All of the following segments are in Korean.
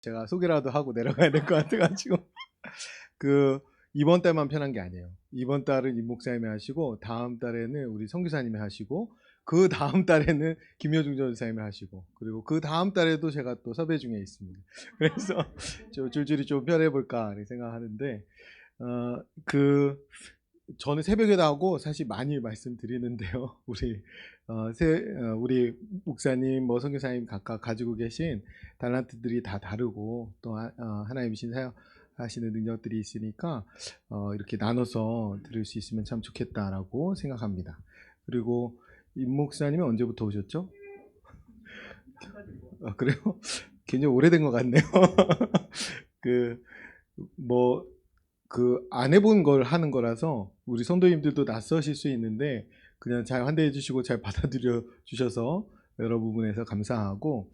제가 소개라도 하고 내려가야 될 것 같아가지고 이번 달만 편한 게 아니에요. 이번 달은 임 목사님이 하시고 다음 달에는 우리 선교사님이 하시고 그 다음 달에는 김효중 전사님이 하시고 그리고 그 다음 달에도 제가 또 섭외 중에 있습니다. 그래서 줄줄이 좀 편해볼까 생각하는데 저는 새벽에도 하고 사실 많이 말씀드리는데요. 우리 목사님, 선교사님 각각 가지고 계신 달란트들이 다 다르고 또 하나님 사용하시는 능력들이 있으니까 이렇게 나눠서 들을 수 있으면 참 좋겠다라고 생각합니다. 그리고 임 목사님은 언제부터 오셨죠? 그래요? 굉장히 오래된 것 같네요. 안 해본 걸 하는 거라서 우리 성도님들도 낯서실 수 있는데 그냥 잘 환대해 주시고 잘 받아들여 주셔서 여러 부분에서 감사하고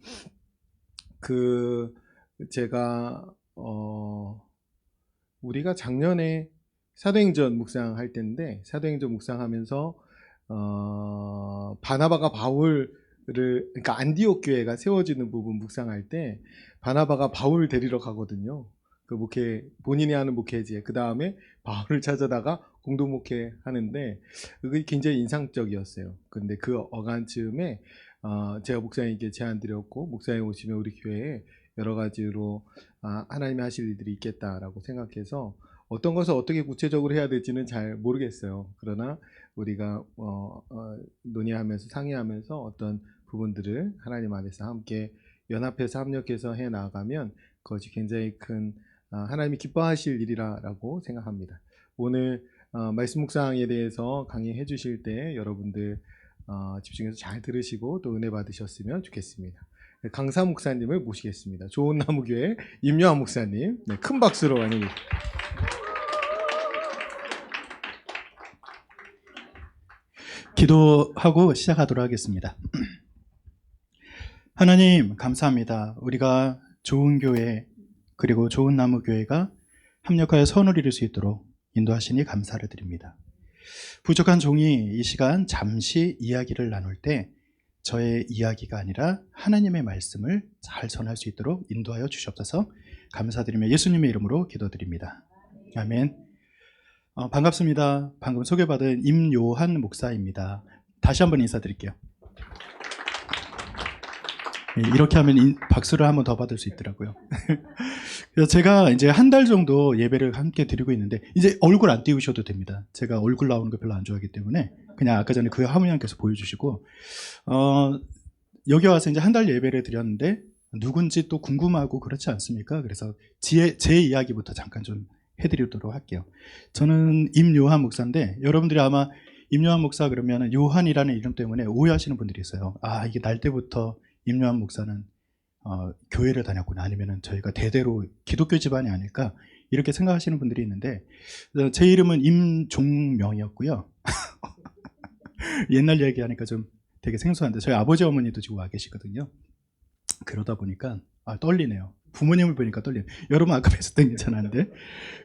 제가 우리가 작년에 사도행전 묵상할 때인데 사도행전 묵상하면서 바나바가 바울을 그러니까 안디옥 교회가 세워지는 부분 묵상할 때 바나바가 바울 데리러 가거든요. 본인이 하는 목회지에 그 다음에 바울을 찾아다가 공동 목회 하는데 그게 굉장히 인상적이었어요. 근데 그 어간쯤에 제가 목사님께 제안 드렸고 목사님 오시면 우리 교회에 여러 가지로 하나님이 하실 일들이 있겠다라고 생각해서 어떤 것을 어떻게 구체적으로 해야 될지는 잘 모르겠어요. 그러나 우리가 논의하면서 상의하면서 어떤 부분들을 하나님 안에서 함께 연합해서 합력해서 해 나가면 그것이 굉장히 큰 하나님이 기뻐하실 일이라고 생각합니다. 오늘 말씀 묵상에 대해서 강의해 주실 때 여러분들 집중해서 잘 들으시고 또 은혜 받으셨으면 좋겠습니다. 강사 목사님을 모시겠습니다. 좋은 나무교회 임요한 목사님, 네, 큰 박수로 환영해 주십시오. 기도하고 시작하도록 하겠습니다. 하나님 감사합니다. 우리가 좋은 교회 그리고 좋은 나무 교회가 합력하여 선을 이룰 수 있도록 인도하시니 감사를 드립니다. 부족한 종이 이 시간 잠시 이야기를 나눌 때 저의 이야기가 아니라 하나님의 말씀을 잘 전할 수 있도록 인도하여 주시옵소서 감사드리며 예수님의 이름으로 기도드립니다. 아멘. 반갑습니다. 방금 소개받은 임요한 목사입니다. 다시 한번 인사드릴게요. 이렇게 하면 박수를 한번 더 받을 수 있더라고요. 그래서 제가 이제 한 달 정도 예배를 함께 드리고 있는데 이제 얼굴 안 띄우셔도 됩니다. 제가 얼굴 나오는 거 별로 안 좋아하기 때문에 그냥 아까 전에 그 하모니님께서 보여주시고 여기 와서 이제 한 달 예배를 드렸는데 누군지 또 궁금하고 그렇지 않습니까? 그래서 제 이야기부터 잠깐 좀 해드리도록 할게요. 저는 임요한 목사인데 여러분들이 아마 임요한 목사 그러면 요한이라는 이름 때문에 오해하시는 분들이 있어요. 이게 날 때부터 임요한 목사는 교회를 다녔구나 아니면 저희가 대대로 기독교 집안이 아닐까 이렇게 생각하시는 분들이 있는데 제 이름은 임종명이었고요. 옛날 얘기하니까 좀 되게 생소한데 저희 아버지 어머니도 지금 와 계시거든요. 그러다 보니까 떨리네요. 부모님을 보니까 떨리네요. 여러분 아까 뵀을 땐 괜찮았는데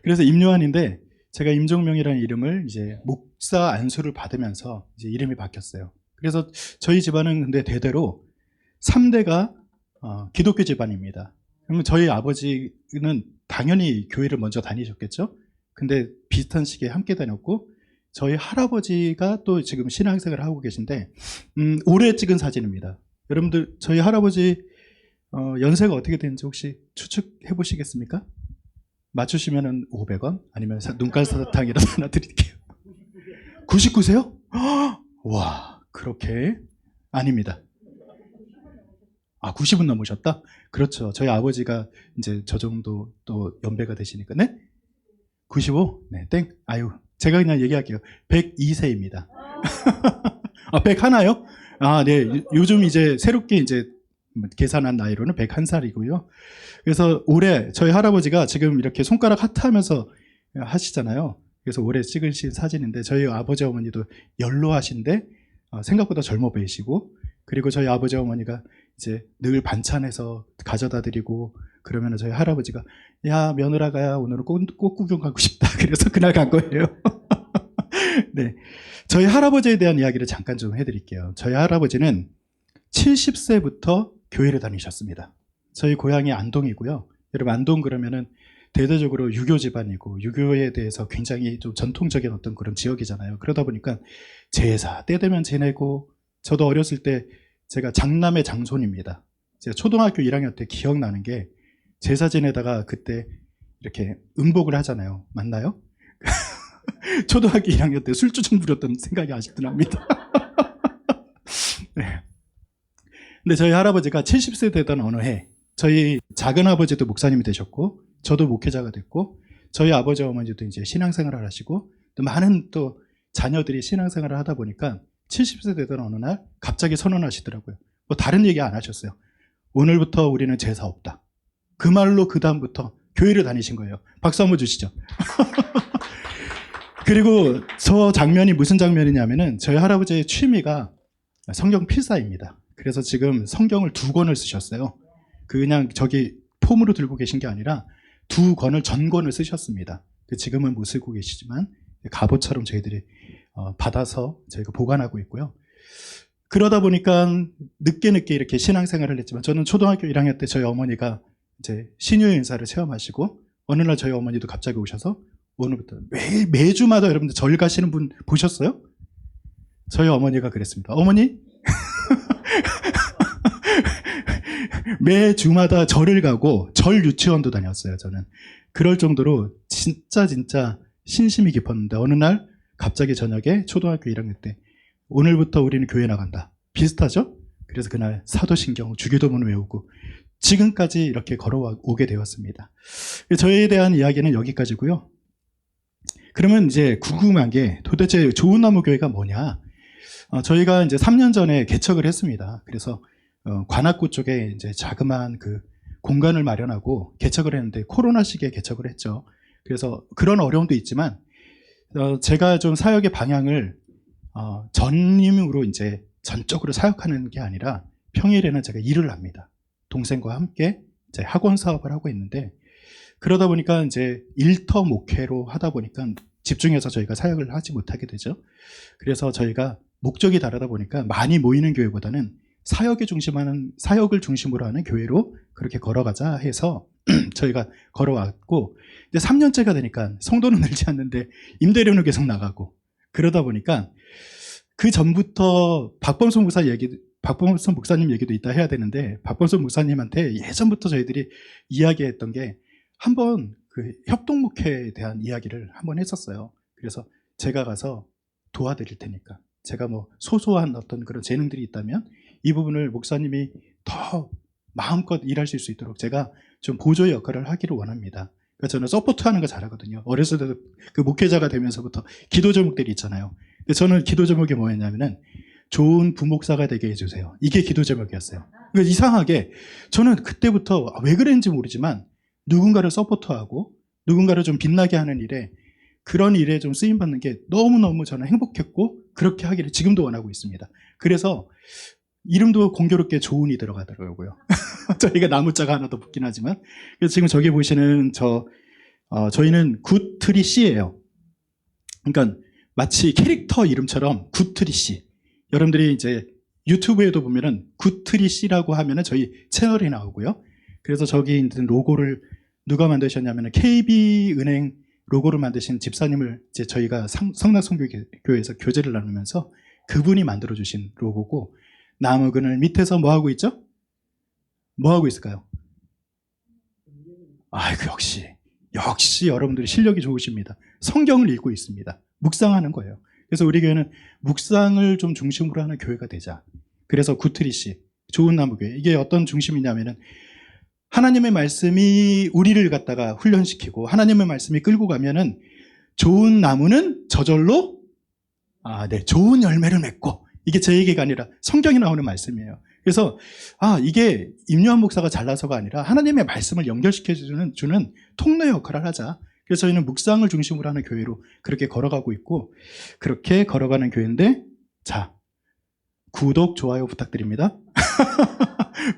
그래서 임요한인데 제가 임종명이라는 이름을 이제 목사 안수를 받으면서 이제 이름이 바뀌었어요. 그래서 저희 집안은 근데 대대로 3대가 기독교 집안입니다. 그러면 저희 아버지는 당연히 교회를 먼저 다니셨겠죠. 근데 비슷한 시기에 함께 다녔고 저희 할아버지가 또 지금 신앙생활을 하고 계신데 올해 찍은 사진입니다. 여러분들 저희 할아버지 연세가 어떻게 되는지 혹시 추측해 보시겠습니까? 맞추시면 500원 아니면 눈깔 사탕이라도 하나 드릴게요. 99세요? 와 그렇게 아닙니다. 90은 넘으셨다? 그렇죠. 저희 아버지가 이제 저 정도 또 연배가 되시니까. 네? 95? 네, 땡. 제가 그냥 얘기할게요. 102세입니다. 101요? 네. 요즘 이제 새롭게 이제 계산한 나이로는 101살이고요. 그래서 올해 저희 할아버지가 지금 이렇게 손가락 하트 하면서 하시잖아요. 그래서 올해 찍으신 사진인데 저희 아버지 어머니도 연로하신데 생각보다 젊어 보이시고 그리고 저희 아버지 어머니가 이제 늘 반찬해서 가져다 드리고 그러면 저희 할아버지가 야 며느라가 오늘은 꽃 구경 가고 싶다 그래서 그날 간 거예요. 네, 저희 할아버지에 대한 이야기를 잠깐 좀 해드릴게요. 저희 할아버지는 70세부터 교회를 다니셨습니다. 저희 고향이 안동이고요. 여러분 안동 그러면은 대대적으로 유교 집안이고 유교에 대해서 굉장히 좀 전통적인 어떤 그런 지역이잖아요. 그러다 보니까 제사 때 되면 지내고, 저도 어렸을 때 제가 장남의 장손입니다. 제가 초등학교 1학년 때 기억나는 게 제사 지내다가 그때 이렇게 음복을 하잖아요. 맞나요? 초등학교 1학년 때 술주정 부렸던 생각이 아직도 납니다. 네. 근데 저희 할아버지가 70세 되던 어느 해, 저희 작은 아버지도 목사님이 되셨고, 저도 목회자가 됐고, 저희 아버지 어머니도 이제 신앙생활을 하시고, 또 많은 또 자녀들이 신앙생활을 하다 보니까 70세 되던 어느 날 갑자기 선언하시더라고요. 뭐 다른 얘기 안 하셨어요. 오늘부터 우리는 제사 없다. 그 말로 그 다음부터 교회를 다니신 거예요. 박수 한번 주시죠. 그리고 저 장면이 무슨 장면이냐면은 저희 할아버지의 취미가 성경 필사입니다. 그래서 지금 성경을 2권을 쓰셨어요. 그냥 저기 폼으로 들고 계신 게 아니라 2권을 전권을 쓰셨습니다. 지금은 못 쓰고 계시지만 갑옷처럼 저희들이 받아서 저희가 보관하고 있고요. 그러다 보니까 늦게 이렇게 신앙생활을 했지만, 저는 초등학교 1학년 때 저희 어머니가 이제 신유의 인사를 체험하시고, 어느 날 저희 어머니도 갑자기 오셔서 오늘부터 매주마다 여러분들 절 가시는 분 보셨어요? 저희 어머니가 그랬습니다. 어머니 매주마다 절을 가고 절 유치원도 다녔어요. 저는 그럴 정도로 진짜 신심이 깊었는데, 어느 날 갑자기 저녁에 초등학교 1학년 때 오늘부터 우리는 교회 나간다. 비슷하죠? 그래서 그날 사도신경, 주기도문을 외우고 지금까지 이렇게 걸어오게 되었습니다. 저에 대한 이야기는 여기까지고요. 그러면 이제 궁금한 게 도대체 좋은 나무 교회가 뭐냐? 저희가 이제 3년 전에 개척을 했습니다. 그래서 관악구 쪽에 이제 자그마한 그 공간을 마련하고 개척을 했는데, 코로나 시기에 개척을 했죠. 그래서 그런 어려움도 있지만 제가 좀 사역의 방향을 전임으로 이제 전적으로 사역하는 게 아니라 평일에는 제가 일을 합니다. 동생과 함께 이제 학원 사업을 하고 있는데, 그러다 보니까 이제 일터 목회로 하다 보니까 집중해서 저희가 사역을 하지 못하게 되죠. 그래서 저희가 목적이 다르다 보니까 많이 모이는 교회보다는 사역을 중심으로 하는 교회로 그렇게 걸어가자 해서 저희가 걸어왔고, 이제 3년째가 되니까 성도는 늘지 않는데 임대료는 계속 나가고, 그러다 보니까 그 전부터 박범선 목사님 얘기도 이따 해야 되는데, 박범선 목사님한테 예전부터 저희들이 이야기했던 게, 한번 그 협동목회에 대한 이야기를 한번 했었어요. 그래서 제가 가서 도와드릴 테니까, 제가 뭐 소소한 어떤 그런 재능들이 있다면 이 부분을 목사님이 더 마음껏 일하실 수 있도록 제가 좀 보조의 역할을 하기를 원합니다. 그러니까 저는 서포트하는 거 잘하거든요. 어렸을 때 그 목회자가 되면서부터 기도 제목들이 있잖아요. 근데 저는 기도 제목이 뭐였냐면은 좋은 부목사가 되게 해주세요. 이게 기도 제목이었어요. 그러니까 이상하게 저는 그때부터 왜 그랬는지 모르지만 누군가를 서포트하고 누군가를 좀 빛나게 하는 일에, 그런 일에 좀 쓰임받는 게 너무너무 저는 행복했고, 그렇게 하기를 지금도 원하고 있습니다. 그래서 이름도 공교롭게 조은이 들어가더라고요. 저희가 나무자가 하나 더 붙긴 하지만. 그래서 지금 저기 보시는 저희는 굿트리 씨예요. 그러니까 마치 캐릭터 이름처럼 굿트리 씨. 여러분들이 이제 유튜브에도 보면은 굿트리 씨라고 하면은 저희 채널이 나오고요. 그래서 저기 있는 로고를 누가 만드셨냐면 KB은행 로고를 만드신 집사님을 이제 저희가 성락성교회에서 교제를 나누면서 그분이 만들어주신 로고고, 나무 그늘 밑에서 뭐 하고 있죠? 뭐 하고 있을까요? 아이고, 역시 여러분들이 실력이 좋으십니다. 성경을 읽고 있습니다. 묵상하는 거예요. 그래서 우리 교회는 묵상을 좀 중심으로 하는 교회가 되자. 그래서 구트리씨, 좋은 나무 교회. 이게 어떤 중심이냐면은 하나님의 말씀이 우리를 갖다가 훈련시키고, 하나님의 말씀이 끌고 가면은 좋은 나무는 저절로 좋은 열매를 맺고, 이게 제 얘기가 아니라 성경에 나오는 말씀이에요. 그래서 이게 임요한 목사가 잘나서가 아니라 하나님의 말씀을 연결시켜주는 통로 역할을 하자. 그래서 저희는 묵상을 중심으로 하는 교회로 그렇게 걸어가고 있고, 그렇게 걸어가는 교회인데, 자, 구독, 좋아요 부탁드립니다.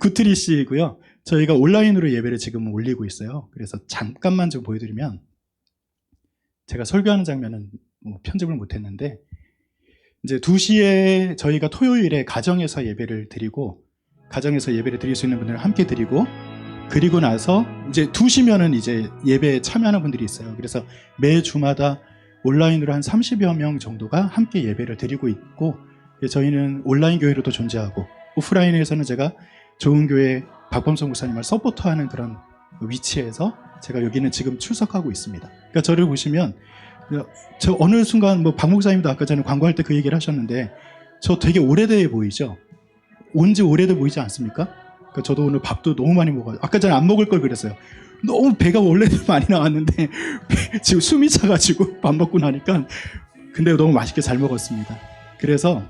구트리 씨이고요. 저희가 온라인으로 예배를 지금 올리고 있어요. 그래서 잠깐만 좀 보여드리면, 제가 설교하는 장면은 편집을 못했는데, 이제 2시에 저희가 토요일에 가정에서 예배를 드리고, 가정에서 예배를 드릴 수 있는 분들을 함께 드리고, 그리고 나서 이제 2시면은 이제 예배에 참여하는 분들이 있어요. 그래서 매 주마다 온라인으로 한 30여 명 정도가 함께 예배를 드리고 있고, 저희는 온라인 교회로도 존재하고 오프라인에서는 제가 좋은 교회 박범성 목사님을 서포터하는 그런 위치에서 제가 여기는 지금 출석하고 있습니다. 그러니까 저를 보시면 저 어느 순간 뭐 박 목사님도 아까 전에 광고할 때 그 얘기를 하셨는데 저 되게 오래돼 보이죠? 온지 오래돼 보이지 않습니까? 그러니까 저도 오늘 밥도 너무 많이 먹어요. 아까 전에 안 먹을 걸 그랬어요. 너무 배가 원래도 많이 나왔는데 지금 숨이 차가지고 밥 먹고 나니까, 근데 너무 맛있게 잘 먹었습니다. 그래서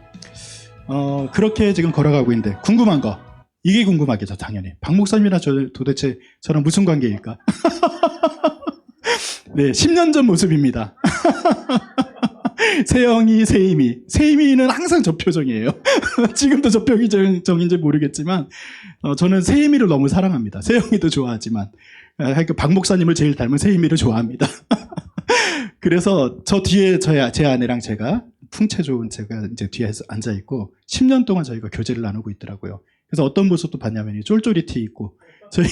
그렇게 지금 걸어가고 있는데 궁금한 거, 이게 궁금하겠죠 당연히. 박 목사님이랑 도대체 저랑 무슨 관계일까? 네, 10년 전 모습입니다. 세영이, 세임이는 항상 저 표정이에요. 지금도 저 표정인지 모르겠지만 저는 세임이를 너무 사랑합니다. 세영이도 좋아하지만 박 목사님을 제일 닮은 세임이를 좋아합니다. 그래서 저 뒤에 제 아내랑 제가 풍채 좋은 제가 이제 뒤에 앉아 있고 10년 동안 저희가 교제를 나누고 있더라고요. 그래서 어떤 모습도 봤냐면 쫄쫄이 티 있고, 저희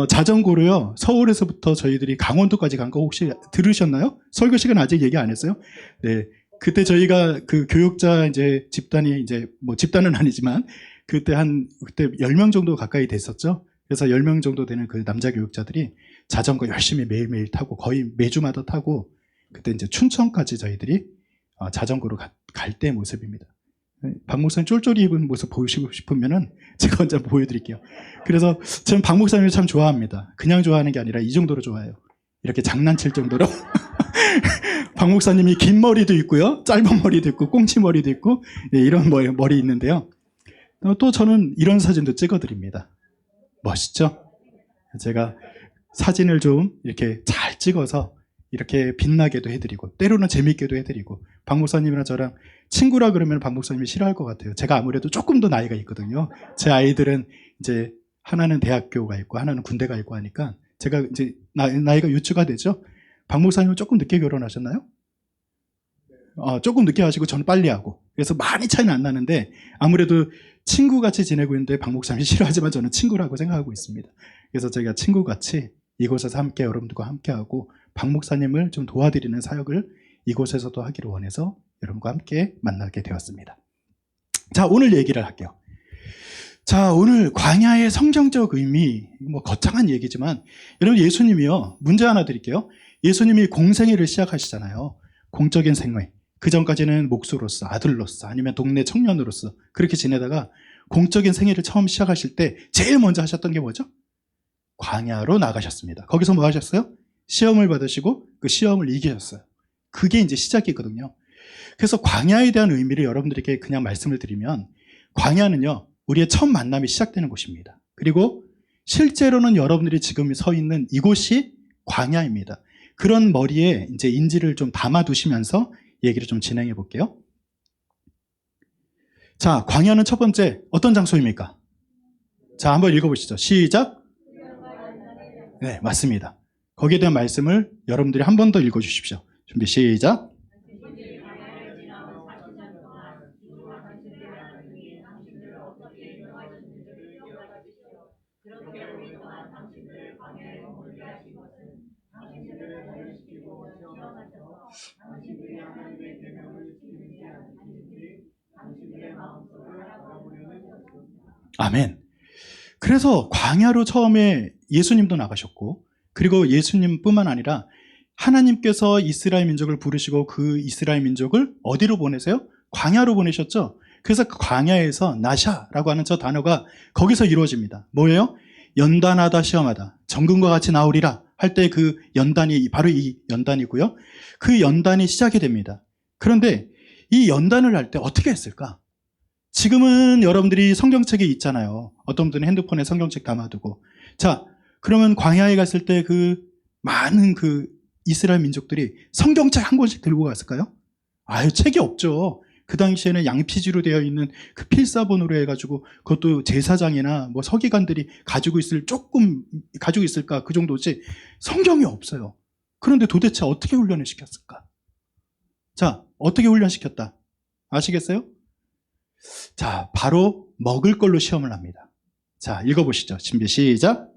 자전거로요 서울에서부터 저희들이 강원도까지 간 거 혹시 들으셨나요? 설교 시간 아직 얘기 안 했어요? 네, 그때 저희가 그 교육자 이제 집단이 이제 뭐 집단은 아니지만 그때 10명 정도 가까이 됐었죠. 그래서 10명 정도 되는 그 남자 교육자들이 자전거 열심히 매일매일 타고 거의 매주마다 타고, 그때 이제 춘천까지 저희들이 자전거로 갈 때 모습입니다. 박 목사님 쫄쫄이 입은 모습 보시고 싶으면은 제가 먼저 보여드릴게요. 그래서 저는 박 목사님을 참 좋아합니다. 그냥 좋아하는 게 아니라 이 정도로 좋아해요. 이렇게 장난칠 정도로. 박 목사님이 긴 머리도 있고요, 짧은 머리도 있고, 꽁치 머리도 있고, 네, 이런 머리 있는데요. 또 저는 이런 사진도 찍어드립니다. 멋있죠? 제가 사진을 좀 이렇게 잘 찍어서 이렇게 빛나게도 해드리고 때로는 재밌게도 해드리고, 박 목사님이랑 저랑 친구라 그러면 박 목사님이 싫어할 것 같아요. 제가 아무래도 조금 더 나이가 있거든요. 제 아이들은 이제 하나는 대학교가 있고 하나는 군대가 있고 하니까 제가 이제 나이가 유추가 되죠. 박 목사님은 조금 늦게 결혼하셨나요? 조금 늦게 하시고 저는 빨리 하고, 그래서 많이 차이는 안 나는데 아무래도 친구같이 지내고 있는데 박 목사님이 싫어하지만 저는 친구라고 생각하고 있습니다. 그래서 저희가 친구같이 이곳에서 함께 여러분들과 함께하고 박 목사님을 좀 도와드리는 사역을 이곳에서도 하기를 원해서 여러분과 함께 만나게 되었습니다. 자, 오늘 얘기를 할게요. 자, 오늘 광야의 성경적 의미, 뭐 거창한 얘기지만 여러분, 예수님이요, 문제 하나 드릴게요. 예수님이 공생애를 시작하시잖아요. 공적인 생애. 그 전까지는 목수로서, 아들로서, 아니면 동네 청년으로서 그렇게 지내다가 공적인 생애를 처음 시작하실 때 제일 먼저 하셨던 게 뭐죠? 광야로 나가셨습니다. 거기서 뭐 하셨어요? 시험을 받으시고 그 시험을 이기셨어요. 그게 이제 시작이거든요. 그래서 광야에 대한 의미를 여러분들에게 그냥 말씀을 드리면, 광야는요, 우리의 첫 만남이 시작되는 곳입니다. 그리고 실제로는 여러분들이 지금 서 있는 이곳이 광야입니다. 그런 머리에 이제 인지를 좀 담아두시면서 얘기를 좀 진행해 볼게요. 자, 광야는 첫 번째 어떤 장소입니까? 자, 한번 읽어보시죠. 시작. 네, 맞습니다. 거기에 대한 말씀을 여러분들이 한 번 더 읽어주십시오. 준비 시작. 아멘. 그래서 광야로 처음에 예수님도 나가셨고, 그리고 예수님뿐만 아니라 하나님께서 이스라엘 민족을 부르시고 그 이스라엘 민족을 어디로 보내세요? 광야로 보내셨죠. 그래서 그 광야에서 나샤라고 하는 저 단어가 거기서 이루어집니다. 뭐예요? 연단하다 시험하다, 정금과 같이 나오리라 할 때 그 연단이 바로 이 연단이고요. 그 연단이 시작이 됩니다. 그런데 이 연단을 할 때 어떻게 했을까? 지금은 여러분들이 성경책이 있잖아요. 어떤 분들은 핸드폰에 성경책 담아두고. 자, 그러면 광야에 갔을 때 그 많은 그 이스라엘 민족들이 성경책 한 권씩 들고 갔을까요? 아유, 책이 없죠. 그 당시에는 양피지로 되어 있는 그 필사본으로 해가지고 그것도 제사장이나 뭐 서기관들이 가지고 있을까 그 정도지 성경이 없어요. 그런데 도대체 어떻게 훈련을 시켰을까? 자, 어떻게 훈련시켰다? 아시겠어요? 자, 바로 먹을 걸로 시험을 합니다. 자, 읽어보시죠. 준비 시작.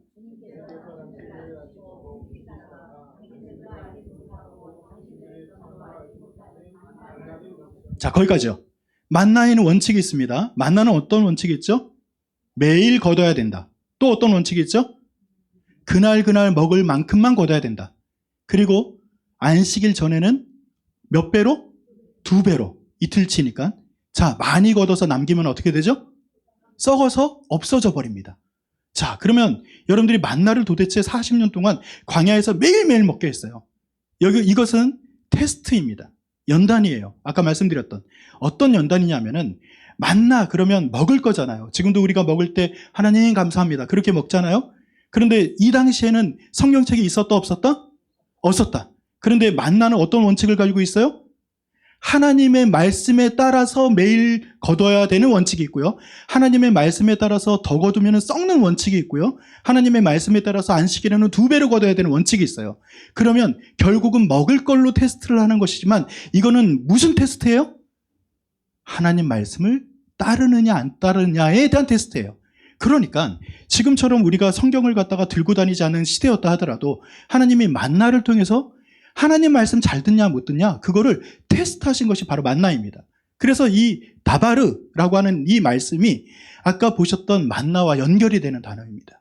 자, 거기까지요. 만나에는 원칙이 있습니다. 만나는 어떤 원칙이 있죠? 매일 거둬야 된다. 또 어떤 원칙이 있죠? 그날 먹을 만큼만 거둬야 된다. 그리고 안식일 전에는 몇 배로? 2배로. 이틀치니까. 자, 많이 걷어서 남기면 어떻게 되죠? 썩어서 없어져 버립니다. 자, 그러면 여러분들이 만나를 도대체 40년 동안 광야에서 매일매일 먹게 했어요. 이것은 테스트입니다. 연단이에요. 아까 말씀드렸던. 어떤 연단이냐면은 만나 그러면 먹을 거잖아요. 지금도 우리가 먹을 때 하나님 감사합니다. 그렇게 먹잖아요. 그런데 이 당시에는 성경책이 있었다 없었다? 없었다. 그런데 만나는 어떤 원칙을 가지고 있어요? 하나님의 말씀에 따라서 매일 거둬야 되는 원칙이 있고요. 하나님의 말씀에 따라서 더 거두면 썩는 원칙이 있고요. 하나님의 말씀에 따라서 안식일에는 2배로 거둬야 되는 원칙이 있어요. 그러면 결국은 먹을 걸로 테스트를 하는 것이지만 이거는 무슨 테스트예요? 하나님 말씀을 따르느냐 안 따르느냐에 대한 테스트예요. 그러니까 지금처럼 우리가 성경을 갖다가 들고 다니지 않은 시대였다 하더라도 하나님이 만나를 통해서 하나님 말씀 잘 듣냐 못 듣냐 그거를 테스트하신 것이 바로 만나입니다. 그래서 이 다바르라고 하는 이 말씀이 아까 보셨던 만나와 연결이 되는 단어입니다.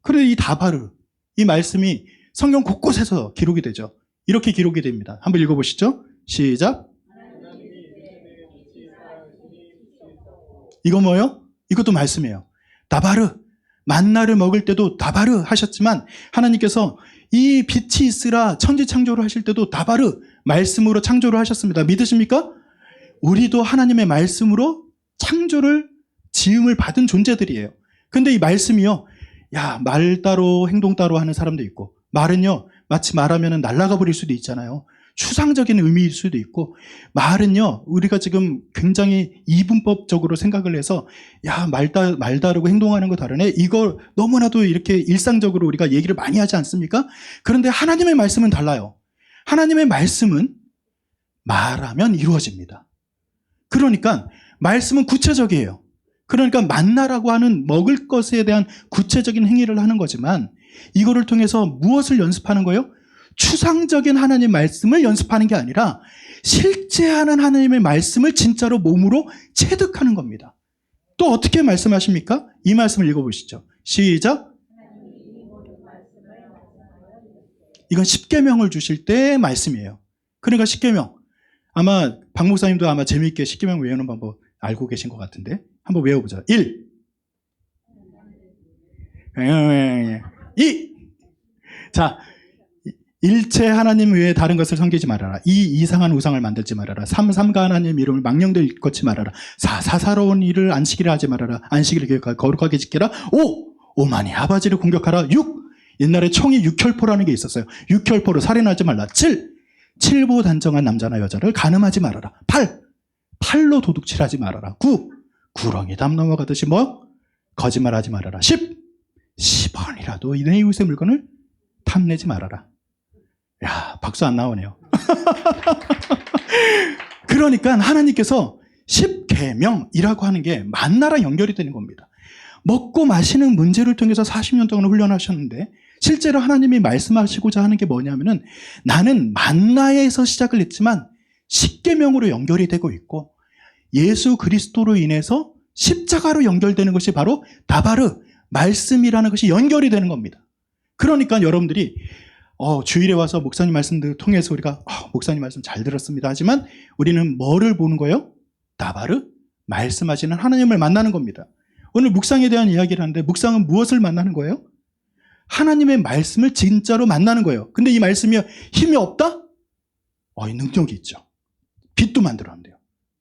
그런데 이 다바르, 이 말씀이 성경 곳곳에서 기록이 되죠. 이렇게 기록이 됩니다. 한번 읽어보시죠. 시작. 이거 뭐예요? 이것도 말씀이에요. 다바르, 만나를 먹을 때도 다바르 하셨지만 하나님께서 이 빛이 있으라 천지 창조를 하실 때도 다바르 말씀으로 창조를 하셨습니다. 믿으십니까? 우리도 하나님의 말씀으로 창조를 지음을 받은 존재들이에요. 근데 이 말씀이요, 야, 말 따로 행동 따로 하는 사람도 있고, 말은요 마치 말하면 날아가 버릴 수도 있잖아요. 추상적인 의미일 수도 있고, 말은요 우리가 지금 굉장히 이분법적으로 생각을 해서 야, 말 다르고 행동하는 거 다르네, 이거 너무나도 이렇게 일상적으로 우리가 얘기를 많이 하지 않습니까? 그런데 하나님의 말씀은 달라요. 하나님의 말씀은 말하면 이루어집니다. 그러니까 말씀은 구체적이에요. 그러니까 만나라고 하는 먹을 것에 대한 구체적인 행위를 하는 거지만 이거를 통해서 무엇을 연습하는 거예요? 추상적인 하나님 말씀을 연습하는 게 아니라 실제 하는 하나님의 말씀을 진짜로 몸으로 체득하는 겁니다. 또 어떻게 말씀하십니까? 이 말씀을 읽어보시죠. 시작. 이건 십계명을 주실 때의 말씀이에요. 그러니까 십계명. 아마 박 목사님도 아마 재미있게 십계명 외우는 방법 알고 계신 것 같은데 한번 외워보자. 1. 2. 자, 일체 하나님 외에 다른 것을 섬기지 말아라. 2. 이상한 우상을 만들지 말아라. 3. 삼가 하나님 이름을 망령되이 걷지 말아라. 4. 사사로운 일을 안식일에 하지 말아라. 안식일을 기억하고 거룩하게 지켜라. 5. 오만이 아버지를 공격하라. 6. 옛날에 총이 육혈포라는 게 있었어요. 육혈포로 살인하지 말라. 7. 칠보 단정한 남자나 여자를 간음하지 말아라. 8. 팔로 도둑질하지 말아라. 9. 구렁이 담 넘어가듯이 뭐? 거짓말하지 말아라. 10. 10원이라도 내 이웃의 물건을 탐내지 말아라. 야, 박수 안 나오네요. 그러니까 하나님께서 십계명이라고 하는 게 만나랑 연결이 되는 겁니다. 먹고 마시는 문제를 통해서 40년 동안 훈련하셨는데 실제로 하나님이 말씀하시고자 하는 게 뭐냐면은 나는 만나에서 시작을 했지만 십계명으로 연결이 되고 있고 예수 그리스도로 인해서 십자가로 연결되는 것이 바로 다바르 말씀이라는 것이 연결이 되는 겁니다. 그러니까 여러분들이 주일에 와서 목사님 말씀들 통해서 우리가 목사님 말씀 잘 들었습니다 하지만 우리는 뭐를 보는 거예요? 다바르 말씀하시는 하나님을 만나는 겁니다. 오늘 묵상에 대한 이야기를 하는데 묵상은 무엇을 만나는 거예요? 하나님의 말씀을 진짜로 만나는 거예요. 근데 이 말씀이 힘이 없다? 이 능력이 있죠. 빛도 만들었는데요.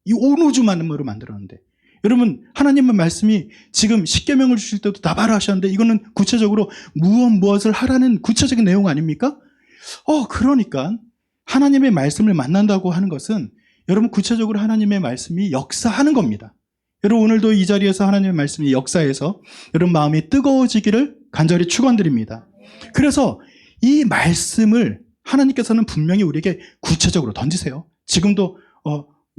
이 온 우주 만물을 만들었는데 여러분 하나님의 말씀이 지금 십계명을 주실 때도 다바르 하셨는데 이거는 구체적으로 무엇을 하라는 구체적인 내용 아닙니까? 그러니까 하나님의 말씀을 만난다고 하는 것은 여러분 구체적으로 하나님의 말씀이 역사하는 겁니다. 여러분 오늘도 이 자리에서 하나님의 말씀이 역사해서 여러분 마음이 뜨거워지기를 간절히 축원드립니다. 그래서 이 말씀을 하나님께서는 분명히 우리에게 구체적으로 던지세요. 지금도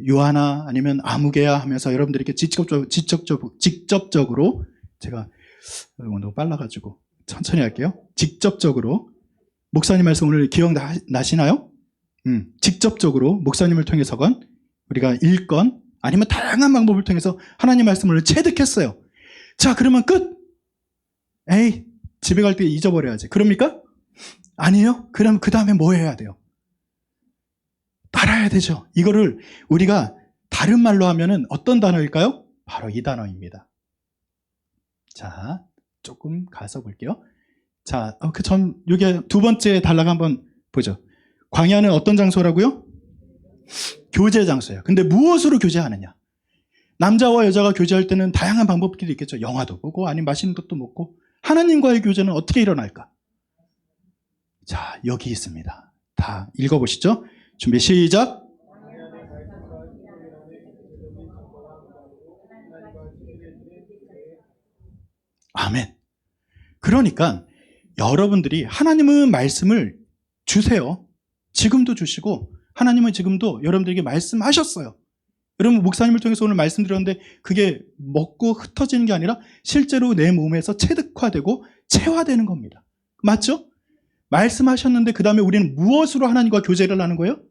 요하나 아니면 아무개야 하면서 여러분들에게 직접적으로 제가 너무 빨라가지고 천천히 할게요. 직접적으로 목사님 말씀 오늘 기억나시나요? 직접적으로 목사님을 통해서건 우리가 읽건 아니면 다양한 방법을 통해서 하나님 말씀을 체득했어요. 자, 그러면 끝? 에이, 집에 갈 때 잊어버려야지. 그럽니까? 아니에요. 그럼 그 다음에 뭐 해야 돼요? 따라야 되죠. 이거를 우리가 다른 말로 하면은 어떤 단어일까요? 바로 이 단어입니다. 자, 조금 가서 볼게요. 자, 요게 두 번째 단락 한번 보죠. 광야는 어떤 장소라고요? 교제 장소예요. 근데 무엇으로 교제하느냐? 남자와 여자가 교제할 때는 다양한 방법들이 있겠죠. 영화도 보고 아니면 맛있는 것도 먹고. 하나님과의 교제는 어떻게 일어날까? 자, 여기 있습니다. 다 읽어보시죠. 준비 시작. 아멘. 그러니까 여러분들이 하나님은 말씀을 주세요. 지금도 주시고 하나님은 지금도 여러분들에게 말씀하셨어요. 여러분, 목사님을 통해서 오늘 말씀드렸는데 그게 먹고 흩어지는 게 아니라 실제로 내 몸에서 체득화되고 체화되는 겁니다. 맞죠? 말씀하셨는데 그 다음에 우리는 무엇으로 하나님과 교제를 하는 거예요?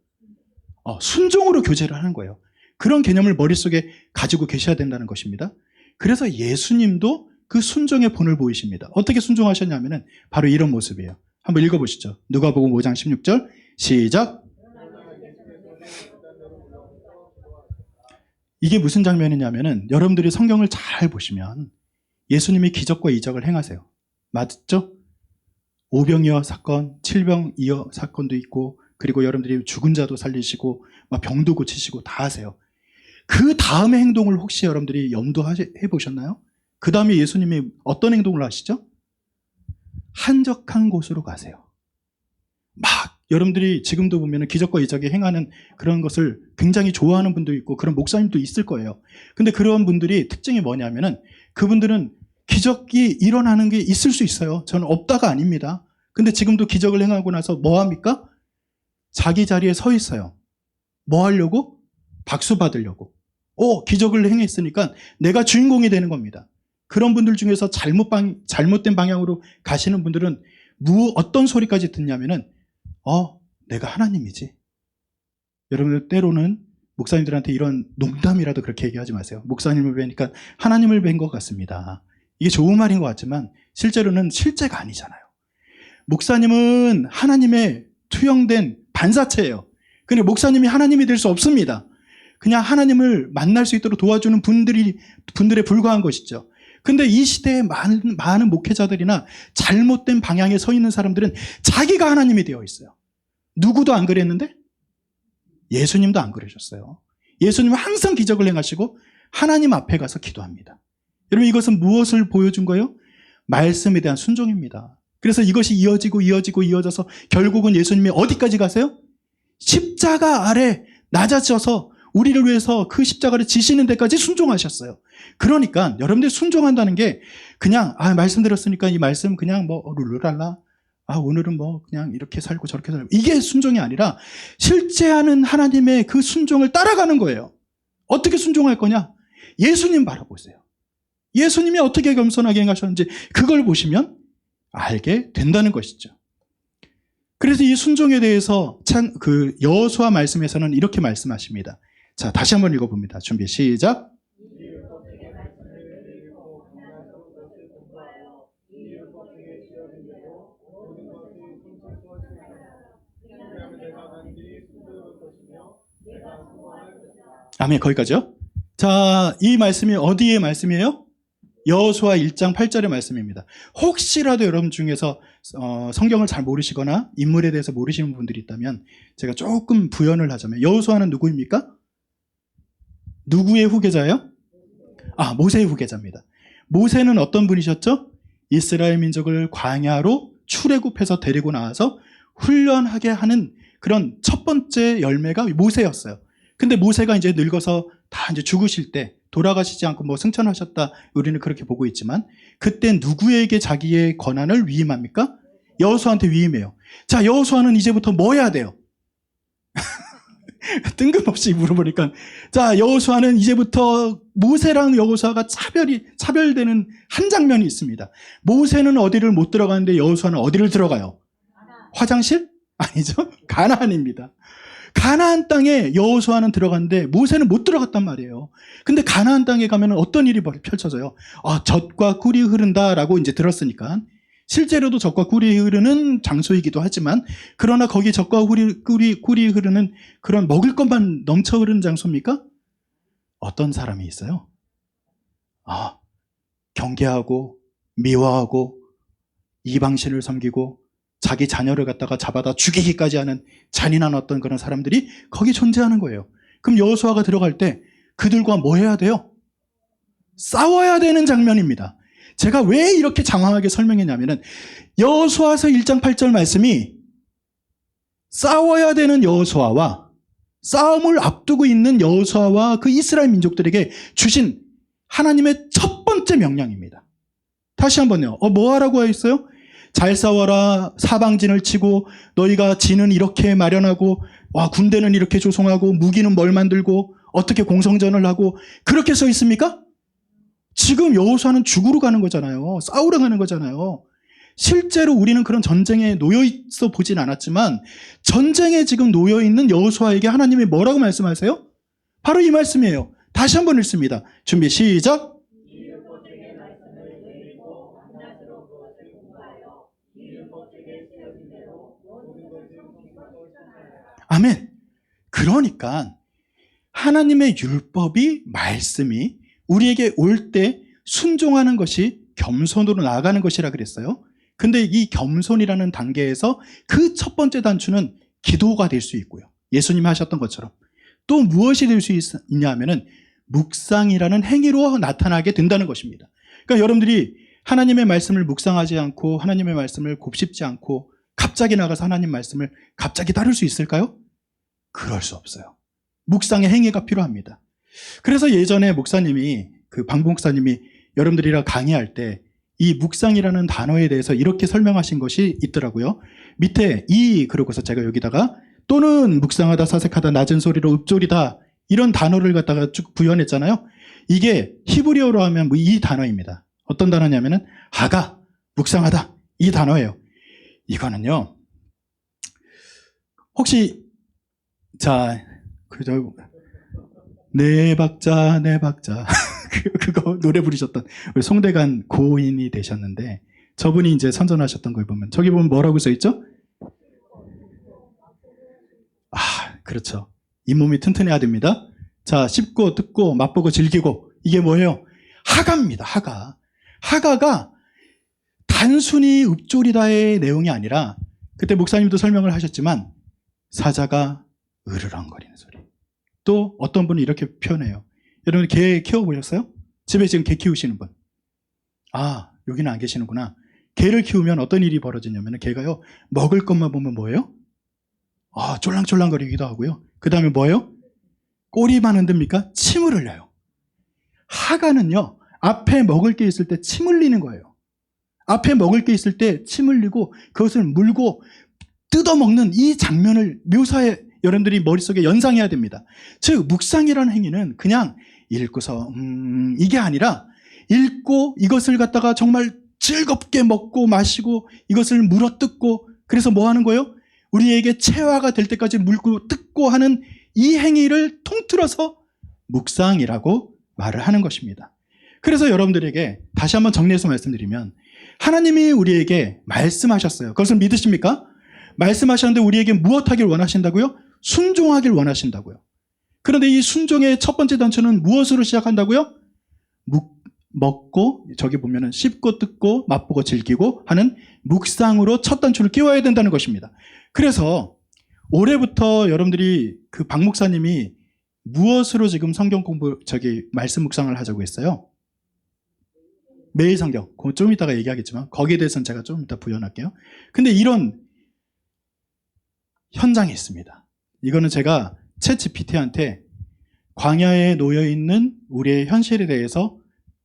순종으로 교제를 하는 거예요. 그런 개념을 머릿속에 가지고 계셔야 된다는 것입니다. 그래서 예수님도 그 순종의 본을 보이십니다. 어떻게 순종하셨냐면은 바로 이런 모습이에요. 한번 읽어보시죠. 누가복음 5장 16절 시작. 이게 무슨 장면이냐면은 여러분들이 성경을 잘 보시면 예수님이 기적과 이적을 행하세요. 맞죠? 오병이어 사건, 칠병이어 사건도 있고, 그리고 여러분들이 죽은 자도 살리시고 막 병도 고치시고 다 하세요. 그 다음의 행동을 혹시 여러분들이 염두해 보셨나요? 그 다음에 예수님이 어떤 행동을 하시죠? 한적한 곳으로 가세요. 막 여러분들이 지금도 보면 기적과 이적에 행하는 그런 것을 굉장히 좋아하는 분도 있고 그런 목사님도 있을 거예요. 근데 그런 분들이 특징이 뭐냐면은 그분들은 기적이 일어나는 게 있을 수 있어요. 저는 없다가 아닙니다. 근데 지금도 기적을 행하고 나서 뭐 합니까? 자기 자리에 서 있어요. 뭐 하려고? 박수 받으려고. 기적을 행했으니까 내가 주인공이 되는 겁니다. 그런 분들 중에서 잘못된 방향으로 가시는 분들은 어떤 소리까지 듣냐면은 내가 하나님이지. 여러분들 때로는 목사님들한테 이런 농담이라도 그렇게 얘기하지 마세요. 목사님을 뵈니까 하나님을 뵌 것 같습니다. 이게 좋은 말인 것 같지만 실제로는 실제가 아니잖아요. 목사님은 하나님의 투영된 반사체예요. 근데 목사님이 하나님이 될 수 없습니다. 그냥 하나님을 만날 수 있도록 도와주는 분들에 불과한 것이죠. 근데 이 시대에 많은 목회자들이나 잘못된 방향에 서 있는 사람들은 자기가 하나님이 되어 있어요. 누구도 안 그랬는데? 예수님도 안 그러셨어요. 예수님은 항상 기적을 행하시고 하나님 앞에 가서 기도합니다. 여러분, 이것은 무엇을 보여준 거예요? 말씀에 대한 순종입니다. 그래서 이것이 이어져서 결국은 예수님이 어디까지 가세요? 십자가 아래 낮아져서 우리를 위해서 그 십자가를 지시는 데까지 순종하셨어요. 그러니까 여러분들이 순종한다는 게 그냥 말씀드렸으니까 이 말씀 그냥 룰루랄라 오늘은 그냥 이렇게 살고 저렇게 살고 이게 순종이 아니라 실제하는 하나님의 그 순종을 따라가는 거예요. 어떻게 순종할 거냐? 예수님 바라보세요. 예수님이 어떻게 겸손하게 행하셨는지 그걸 보시면 알게 된다는 것이죠. 그래서 이 순종에 대해서 그 여호수아 말씀에서는 이렇게 말씀하십니다. 자, 다시 한번 읽어봅니다. 준비 시작. 아멘. 거기까지요. 자, 이 말씀이 어디의 말씀이에요? 여호수아 1장 8절의 말씀입니다. 혹시라도 여러분 중에서 성경을 잘 모르시거나 인물에 대해서 모르시는 분들이 있다면 제가 조금 부연을 하자면 여호수아는 누구입니까? 누구의 후계자예요? 모세의 후계자입니다. 모세는 어떤 분이셨죠? 이스라엘 민족을 광야로 출애굽해서 데리고 나와서 훈련하게 하는 그런 첫 번째 열매가 모세였어요. 근데 모세가 이제 늙어서 다 이제 죽으실 때 돌아가시지 않고 승천하셨다. 우리는 그렇게 보고 있지만 그때 누구에게 자기의 권한을 위임합니까? 여호수아한테 위임해요. 자, 여호수아는 이제부터 뭐 해야 돼요? 뜬금없이 물어보니까 자, 여호수아는 이제부터 모세랑 여호수아가 차별되는 한 장면이 있습니다. 모세는 어디를 못 들어가는데 여호수아는 어디를 들어가요? 화장실? 아니죠. 가나안입니다. 가나안 땅에 여호수아는 들어갔는데 모세는 못 들어갔단 말이에요. 근데 가나안 땅에 가면 어떤 일이 펼쳐져요? 젖과 꿀이 흐른다라고 이제 들었으니까. 실제로도 젖과 꿀이 흐르는 장소이기도 하지만, 그러나 거기 젖과 꿀이 흐르는 그런 먹을 것만 넘쳐 흐르는 장소입니까? 어떤 사람이 있어요? 경계하고 미워하고 이방신을 섬기고 자기 자녀를 갖다가 잡아다 죽이기까지 하는 잔인한 어떤 그런 사람들이 거기 존재하는 거예요. 그럼 여호수아가 들어갈 때 그들과 뭐 해야 돼요? 싸워야 되는 장면입니다. 제가 왜 이렇게 장황하게 설명했냐면은 여호수아서 1장 8절 말씀이 싸워야 되는 여호수아와 싸움을 앞두고 있는 여호수아와 그 이스라엘 민족들에게 주신 하나님의 첫 번째 명령입니다. 다시 한번요. 뭐 하라고 하였어요? 잘 싸워라. 사방진을 치고 너희가 진은 이렇게 마련하고 군대는 이렇게 조성하고 무기는 뭘 만들고 어떻게 공성전을 하고 그렇게 써 있습니까? 지금 여호수아는 죽으러 가는 거잖아요. 싸우러 가는 거잖아요. 실제로 우리는 그런 전쟁에 놓여 있어 보진 않았지만 전쟁에 지금 놓여 있는 여호수아에게 하나님이 뭐라고 말씀하세요? 바로 이 말씀이에요. 다시 한번 읽습니다. 준비 시작. 아멘. 그러니까 하나님의 율법이 말씀이 우리에게 올 때 순종하는 것이 겸손으로 나아가는 것이라 그랬어요. 근데 이 겸손이라는 단계에서 그 첫 번째 단추는 기도가 될 수 있고요. 예수님이 하셨던 것처럼 또 무엇이 될 수 있냐 하면은 묵상이라는 행위로 나타나게 된다는 것입니다. 그러니까 여러분들이 하나님의 말씀을 묵상하지 않고 하나님의 말씀을 곱씹지 않고 갑자기 나가서 하나님 말씀을 갑자기 따를 수 있을까요? 그럴 수 없어요. 묵상의 행위가 필요합니다. 그래서 예전에 목사님이 방 목사님이 여러분들이랑 강의할 때 이 묵상이라는 단어에 대해서 이렇게 설명하신 것이 있더라고요. 밑에 그러고서 제가 여기다가 또는 묵상하다 사색하다 낮은 소리로 읊조리다 이런 단어를 갖다가 쭉 부연했잖아요. 이게 히브리어로 하면 이 단어입니다. 어떤 단어냐면은 하가 묵상하다 이 단어예요. 이거는요. 혹시 네 박자 그거 노래 부르셨던 우리 송대관 고인이 되셨는데 저분이 이제 선전하셨던 걸 보면 저기 보면 뭐라고 써 있죠? 그렇죠. 잇몸이 튼튼해야 됩니다. 자, 씹고 뜯고 맛보고 즐기고 이게 뭐예요? 하가입니다. 하가가 단순히 읊조리다의 내용이 아니라 그때 목사님도 설명을 하셨지만 사자가 으르렁거리는 소리. 또 어떤 분은 이렇게 표현해요. 여러분 개 키워보셨어요? 집에 지금 개 키우시는 분. 여기는 안 계시는구나. 개를 키우면 어떤 일이 벌어지냐면 개가요 먹을 것만 보면 뭐예요? 쫄랑쫄랑거리기도 하고요. 그 다음에 뭐예요? 꼬리만 흔듭니까? 침을 흘려요. 하가는요 앞에 먹을 게 있을 때 침 흘리는 거예요. 앞에 먹을 게 있을 때 침 흘리고 그것을 물고 뜯어먹는 이 장면을 묘사해 여러분들이 머릿속에 연상해야 됩니다. 즉 묵상이라는 행위는 그냥 읽고서 이게 아니라 읽고 이것을 갖다가 정말 즐겁게 먹고 마시고 이것을 물어뜯고 그래서 뭐 하는 거예요? 우리에게 체화가 될 때까지 물고 뜯고 하는 이 행위를 통틀어서 묵상이라고 말을 하는 것입니다. 그래서 여러분들에게 다시 한번 정리해서 말씀드리면 하나님이 우리에게 말씀하셨어요. 그것을 믿으십니까? 말씀하셨는데 우리에게 무엇하길 원하신다고요? 순종하길 원하신다고요. 그런데 이 순종의 첫 번째 단추는 무엇으로 시작한다고요? 먹고 저기 보면은 씹고 뜯고 맛보고 즐기고 하는 묵상으로 첫 단추를 끼워야 된다는 것입니다. 그래서 올해부터 여러분들이 박 목사님이 무엇으로 지금 성경 공부 말씀 묵상을 하자고 했어요? 매일 성경. 그건 좀 이따가 얘기하겠지만 거기에 대해서는 제가 좀 이따 부연할게요. 근데 이런 현장이 있습니다. 이거는 제가 챗 GPT한테 광야에 놓여있는 우리의 현실에 대해서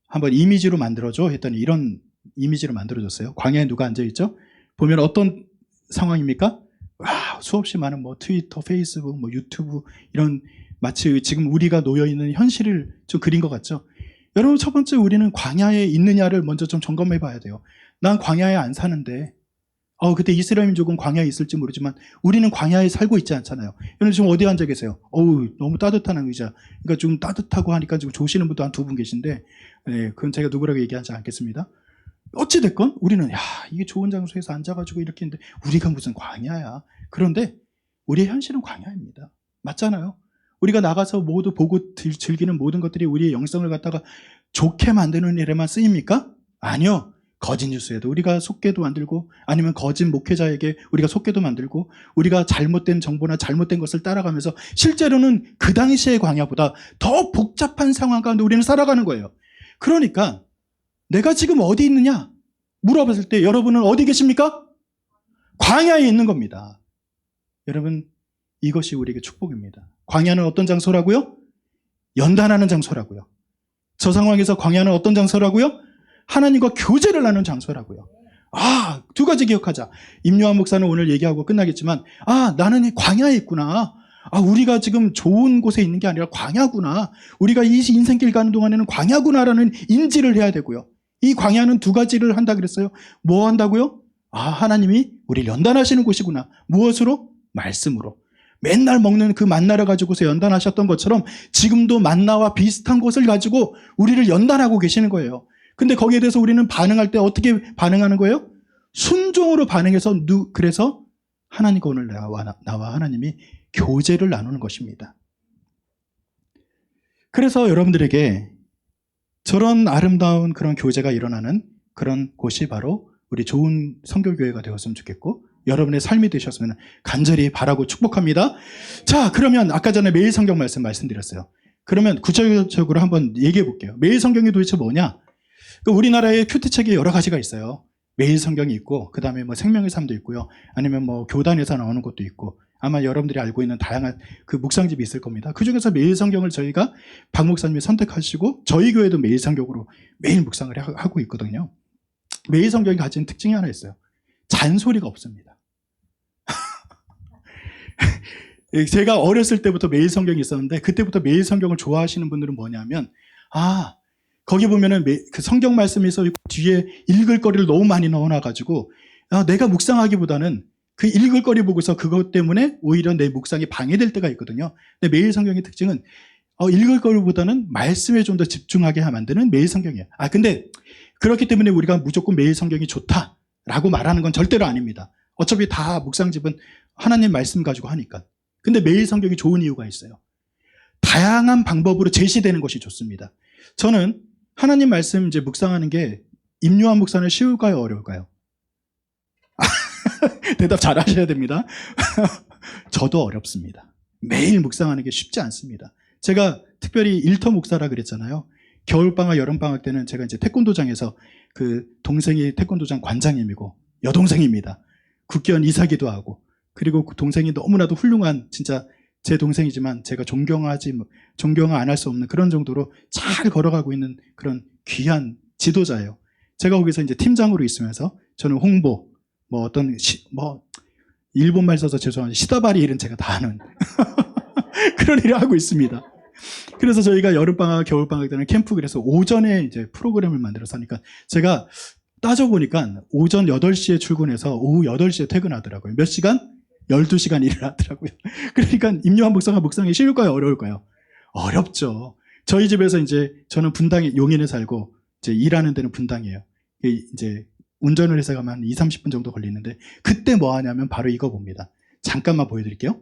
한번 이미지로 만들어줘 했더니 이런 이미지로 만들어줬어요. 광야에 누가 앉아있죠? 보면 어떤 상황입니까? 수없이 많은 트위터, 페이스북, 유튜브 이런 마치 지금 우리가 놓여있는 현실을 좀 그린 것 같죠? 여러분 첫 번째 우리는 광야에 있느냐를 먼저 좀 점검해 봐야 돼요. 난 광야에 안 사는데 그때 이스라엘 민족은 광야에 있을지 모르지만 우리는 광야에 살고 있지 않잖아요. 여러분 지금 어디 앉아 계세요? 너무 따뜻한 의자. 그러니까 좀 따뜻하고 하니까 지금 조시는 분도 한 2분 계신데, 그건 제가 누구라고 얘기하지 않겠습니다. 어찌됐건 우리는 이게 좋은 장소에서 앉아가지고 이렇게 했는데 우리가 무슨 광야야. 그런데 우리의 현실은 광야입니다. 맞잖아요. 우리가 나가서 모두 보고 즐기는 모든 것들이 우리의 영성을 갖다가 좋게 만드는 일에만 쓰입니까? 아니요. 거짓 뉴스에도 우리가 속개도 만들고, 아니면 거짓 목회자에게 우리가 속개도 만들고, 우리가 잘못된 정보나 잘못된 것을 따라가면서 실제로는 그 당시의 광야보다 더 복잡한 상황 가운데 우리는 살아가는 거예요. 그러니까 내가 지금 어디 있느냐 물어봤을 때 여러분은 어디 계십니까? 광야에 있는 겁니다. 여러분, 이것이 우리에게 축복입니다. 광야는 어떤 장소라고요? 연단하는 장소라고요. 저 상황에서 광야는 어떤 장소라고요? 하나님과 교제를 나누는 장소라고요. 2가지 기억하자. 임요한 목사는 오늘 얘기하고 끝나겠지만, 나는 이 광야에 있구나. 우리가 지금 좋은 곳에 있는 게 아니라 광야구나. 우리가 이 인생길 가는 동안에는 광야구나라는 인지를 해야 되고요. 이 광야는 2가지를 한다 그랬어요. 뭐 한다고요? 하나님이 우리를 연단하시는 곳이구나. 무엇으로? 말씀으로. 맨날 먹는 그 만나를 가지고서 연단하셨던 것처럼 지금도 만나와 비슷한 것을 가지고 우리를 연단하고 계시는 거예요. 근데 거기에 대해서 우리는 반응할 때 어떻게 반응하는 거예요? 순종으로 반응해서 그래서 하나님과 오늘 나와 하나님이 교제를 나누는 것입니다. 그래서 여러분들에게 저런 아름다운 그런 교제가 일어나는 그런 곳이 바로 우리 좋은 성결교회가 되었으면 좋겠고, 여러분의 삶이 되셨으면 간절히 바라고 축복합니다. 자, 그러면 아까 전에 매일 성경 말씀드렸어요. 그러면 구체적으로 한번 얘기해 볼게요. 매일 성경이 도대체 뭐냐? 우리나라에 큐티책이 여러 가지가 있어요. 매일 성경이 있고, 그 다음에 뭐 생명의 삶도 있고요. 아니면 뭐 교단에서 나오는 것도 있고, 아마 여러분들이 알고 있는 다양한 그 묵상집이 있을 겁니다. 그 중에서 매일 성경을 저희가 박 목사님이 선택하시고, 저희 교회도 매일 성경으로 매일 묵상을 하고 있거든요. 매일 성경이 가진 특징이 하나 있어요. 잔소리가 없습니다. 제가 어렸을 때부터 매일 성경이 있었는데, 그때부터 매일 성경을 좋아하시는 분들은 뭐냐면, 거기 보면은 그 성경 말씀에서 뒤에 읽을 거리를 너무 많이 넣어놔가지고, 내가 묵상하기보다는 그 읽을 거리 보고서 그것 때문에 오히려 내 묵상이 방해될 때가 있거든요. 근데 매일 성경의 특징은 읽을 거리보다는 말씀에 좀 더 집중하게 만드는 매일 성경이에요. 근데 그렇기 때문에 우리가 무조건 매일 성경이 좋다라고 말하는 건 절대로 아닙니다. 어차피 다 묵상집은 하나님 말씀 가지고 하니까. 근데 매일 성경이 좋은 이유가 있어요. 다양한 방법으로 제시되는 것이 좋습니다. 저는 하나님 말씀 이제 묵상하는 게 임요한 목사는 쉬울까요, 어려울까요? 대답 잘 하셔야 됩니다. 저도 어렵습니다. 매일 묵상하는 게 쉽지 않습니다. 제가 특별히 일터 목사라 그랬잖아요. 겨울방학, 여름방학 때는 제가 이제 태권도장에서 그 동생이 태권도장 관장님이고 여동생입니다. 국견 이사기도 하고, 그리고 그 동생이 너무나도 훌륭한, 진짜 제 동생이지만 제가 존경을 안 할 수 없는 그런 정도로 잘 걸어가고 있는 그런 귀한 지도자예요. 제가 거기서 이제 팀장으로 있으면서 저는 홍보, 일본말 써서 죄송한데 시다바리 일은 제가 다 하는 그런 일을 하고 있습니다. 그래서 저희가 여름방학, 겨울방학 때는 캠프, 그래서 오전에 이제 프로그램을 만들어서 하니까 제가 따져보니까 오전 8시에 출근해서 오후 8시에 퇴근하더라고요. 몇 시간? 12시간 일을 하더라고요. 그러니까 임요한 목사가 묵상이 쉬울까요, 어려울까요? 어렵죠. 저희 집에서 이제 저는 분당에, 용인에 살고 이제 일하는 데는 분당이에요. 이제 운전을 해서 가면 한 20-30분 정도 걸리는데, 그때 뭐 하냐면 바로 이거 봅니다. 잠깐만 보여드릴게요.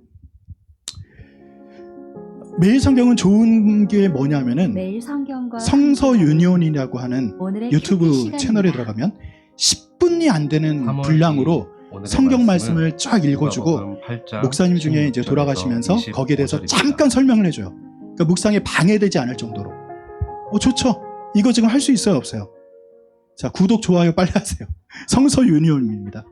매일 성경은 좋은 게 뭐냐면은 매일 성경과 성서 유니온이라고 하는 오늘의 유튜브 큐티 채널에 시간입니다. 들어가면 10분이 안 되는 분량으로 성경 말씀을 쫙 읽어주고, 목사님 중에 이제 돌아가시면서 거기에 대해서 잠깐 설명을 해줘요. 그러니까 묵상에 방해되지 않을 정도로. 좋죠. 이거 지금 할 수 있어요, 없어요? 자, 구독, 좋아요 빨리 하세요. 성서 유니온입니다.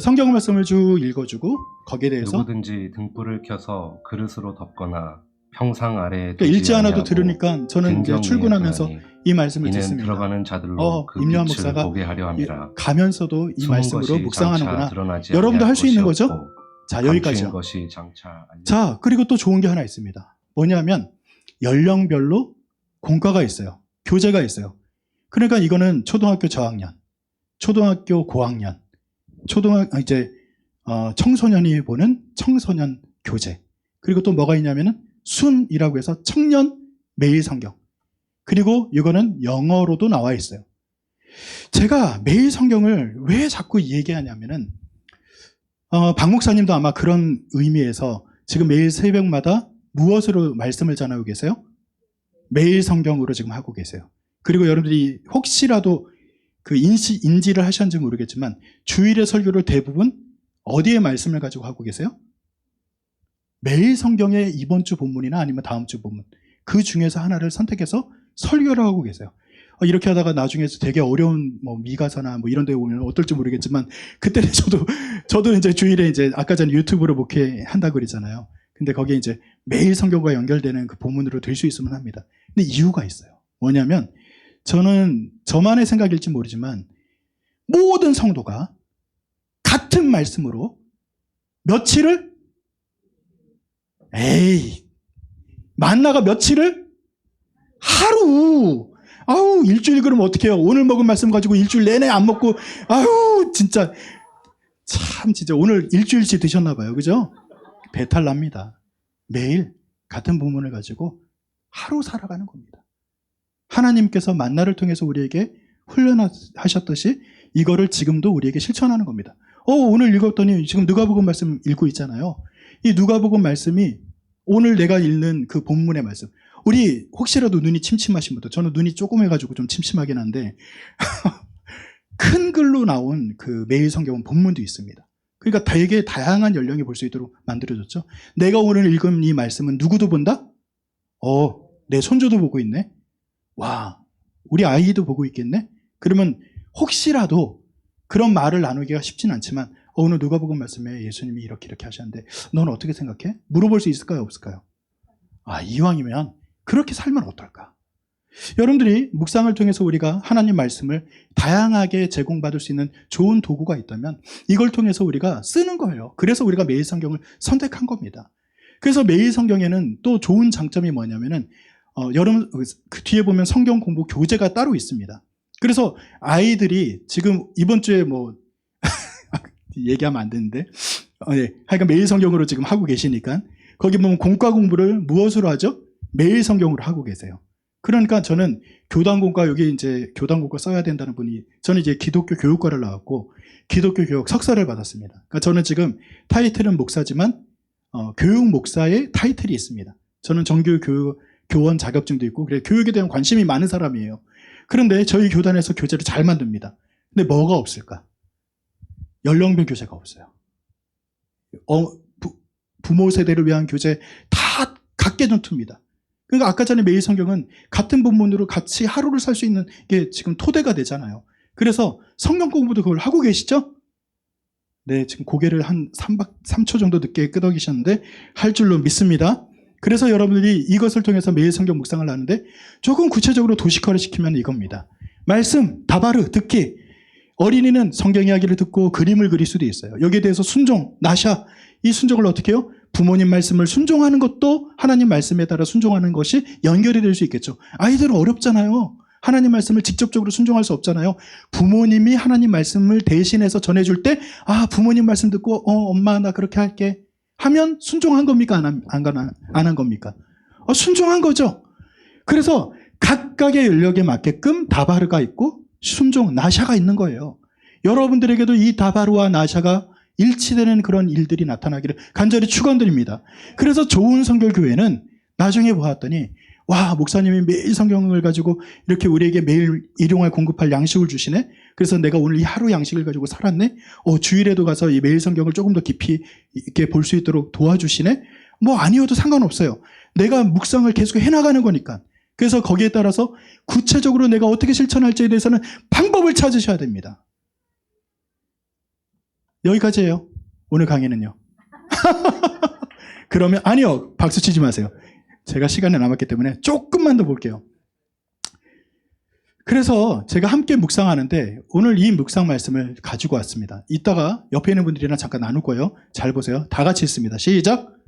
성경 말씀을 쭉 읽어주고 거기에 대해서 누구든지 등불을 켜서 그릇으로 덮거나 평상 아래에 그러니까 읽지 않아도 들으니까 저는 이제 출근하면서 이 말씀을 이는 듣습니다. 들어가는 자들로 그 임요한 빛을 목사가 보게 하려 함이라. 가면서도 이 숨은 말씀으로 것이 묵상하는구나. 장차 드러나지 여러분도 할 수 있는 아니할 거죠? 것이 없고, 자, 감추인 여기까지요. 것이 장차 자, 그리고 또 좋은 게 하나 있습니다. 뭐냐면 연령별로 공과가 있어요. 교재가 있어요. 그러니까 이거는 초등학교 저학년, 초등학교 고학년, 청소년이 보는 청소년 교재. 그리고 또 뭐가 있냐면은 순이라고 해서 청년 매일 성경. 그리고 이거는 영어로도 나와 있어요. 제가 매일 성경을 왜 자꾸 얘기하냐면은 박 목사님도 아마 그런 의미에서 지금 매일 새벽마다 무엇으로 말씀을 전하고 계세요? 매일 성경으로 지금 하고 계세요. 그리고 여러분들이 혹시라도 그 인지를 하셨는지 모르겠지만 주일의 설교를 대부분 어디에 말씀을 가지고 하고 계세요? 매일 성경의 이번 주 본문이나 아니면 다음 주 본문 그 중에서 하나를 선택해서 설교를 하고 계세요. 이렇게 하다가 나중에 되게 어려운 미가서나 이런 데 오면 어떨지 모르겠지만 그때는 저도 이제 주일에 이제 아까 전에 유튜브로 목회한다고 그러잖아요. 근데 거기에 이제 매일 성경과 연결되는 그 본문으로 될 수 있으면 합니다. 근데 이유가 있어요. 뭐냐면 저는 저만의 생각일지 모르지만 모든 성도가 같은 말씀으로 며칠을 만나가 며칠을 하루 일주일 그러면 어떡해요? 오늘 먹은 말씀 가지고 일주일 내내 안 먹고 진짜 오늘 일주일치 드셨나 봐요. 그죠? 배탈 납니다. 매일 같은 본문을 가지고 하루 살아가는 겁니다. 하나님께서 만나를 통해서 우리에게 훈련하셨듯이 이거를 지금도 우리에게 실천하는 겁니다. 오늘 읽었더니 지금 누가복음 말씀 읽고 있잖아요. 이 누가복음 말씀이 오늘 내가 읽는 그 본문의 말씀. 우리 혹시라도 눈이 침침하신 분들, 저는 눈이 조금 해가지고 좀 침침하긴 한데 큰 글로 나온 그 매일 성경은 본문도 있습니다. 그러니까 되게 다양한 연령이 볼 수 있도록 만들어졌죠. 내가 오늘 읽은 이 말씀은 누구도 본다? 내 손주도 보고 있네. 와, 우리 아이도 보고 있겠네. 그러면 혹시라도 그런 말을 나누기가 쉽진 않지만 오늘 누가복음 말씀에 예수님이 이렇게 하셨는데 넌 어떻게 생각해? 물어볼 수 있을까요? 없을까요? 이왕이면 그렇게 살면 어떨까? 여러분들이 묵상을 통해서 우리가 하나님 말씀을 다양하게 제공받을 수 있는 좋은 도구가 있다면 이걸 통해서 우리가 쓰는 거예요. 그래서 우리가 매일 성경을 선택한 겁니다. 그래서 매일 성경에는 또 좋은 장점이 뭐냐면은 여러분 그 뒤에 보면 성경 공부 교재가 따로 있습니다. 그래서 아이들이 지금 이번 주에 얘기하면 안 되는데 하여간 매일 성경으로 지금 하고 계시니까 거기 보면 공과 공부를 무엇으로 하죠? 매일 성경으로 하고 계세요. 그러니까 저는 교단공과 여기 이제 교단공과 써야 된다는 분이 저는 이제 기독교 교육과를 나왔고 기독교 교육 석사를 받았습니다. 그러니까 저는 지금 타이틀은 목사지만 교육 목사의 타이틀이 있습니다. 저는 정규 교원 자격증도 있고 그래 교육에 대한 관심이 많은 사람이에요. 그런데 저희 교단에서 교재를 잘 만듭니다. 근데 뭐가 없을까? 연령별 교재가 없어요. 부모 세대를 위한 교재 다 각계전투입니다. 그러니까 아까 전에 매일 성경은 같은 본문으로 같이 하루를 살 수 있는 게 지금 토대가 되잖아요. 그래서 성경 공부도 그걸 하고 계시죠? 네, 지금 고개를 한 3초 정도 늦게 끄덕이셨는데 할 줄로 믿습니다. 그래서 여러분들이 이것을 통해서 매일 성경 묵상을 하는데 조금 구체적으로 도식화를 시키면 이겁니다. 말씀, 다바르, 듣기. 어린이는 성경 이야기를 듣고 그림을 그릴 수도 있어요. 여기에 대해서 순종, 나샤. 이 순종을 어떻게 해요? 부모님 말씀을 순종하는 것도 하나님 말씀에 따라 순종하는 것이 연결이 될 수 있겠죠. 아이들은 어렵잖아요. 하나님 말씀을 직접적으로 순종할 수 없잖아요. 부모님이 하나님 말씀을 대신해서 전해줄 때 부모님 말씀 듣고 엄마 나 그렇게 할게 하면 순종한 겁니까? 안 한 겁니까? 순종한 거죠. 그래서 각각의 연령에 맞게끔 다바르가 있고 순종, 나샤가 있는 거예요. 여러분들에게도 이 다바르와 나샤가 일치되는 그런 일들이 나타나기를 간절히 축원드립니다. 그래서 좋은 성결교회는 나중에 보았더니 목사님이 매일 성경을 가지고 이렇게 우리에게 매일 일용할 공급할 양식을 주시네. 그래서 내가 오늘 이 하루 양식을 가지고 살았네. 주일에도 가서 이 매일 성경을 조금 더 깊이 있게 볼 수 있도록 도와주시네. 아니어도 상관없어요. 내가 묵상을 계속 해나가는 거니까. 그래서 거기에 따라서 구체적으로 내가 어떻게 실천할지에 대해서는 방법을 찾으셔야 됩니다. 여기까지예요. 오늘 강의는요. 그러면 아니요. 박수 치지 마세요. 제가 시간이 남았기 때문에 조금만 더 볼게요. 그래서 제가 함께 묵상하는데 오늘 이 묵상 말씀을 가지고 왔습니다. 이따가 옆에 있는 분들이랑 잠깐 나눌 거예요. 잘 보세요. 다 같이 읽습니다. 시작.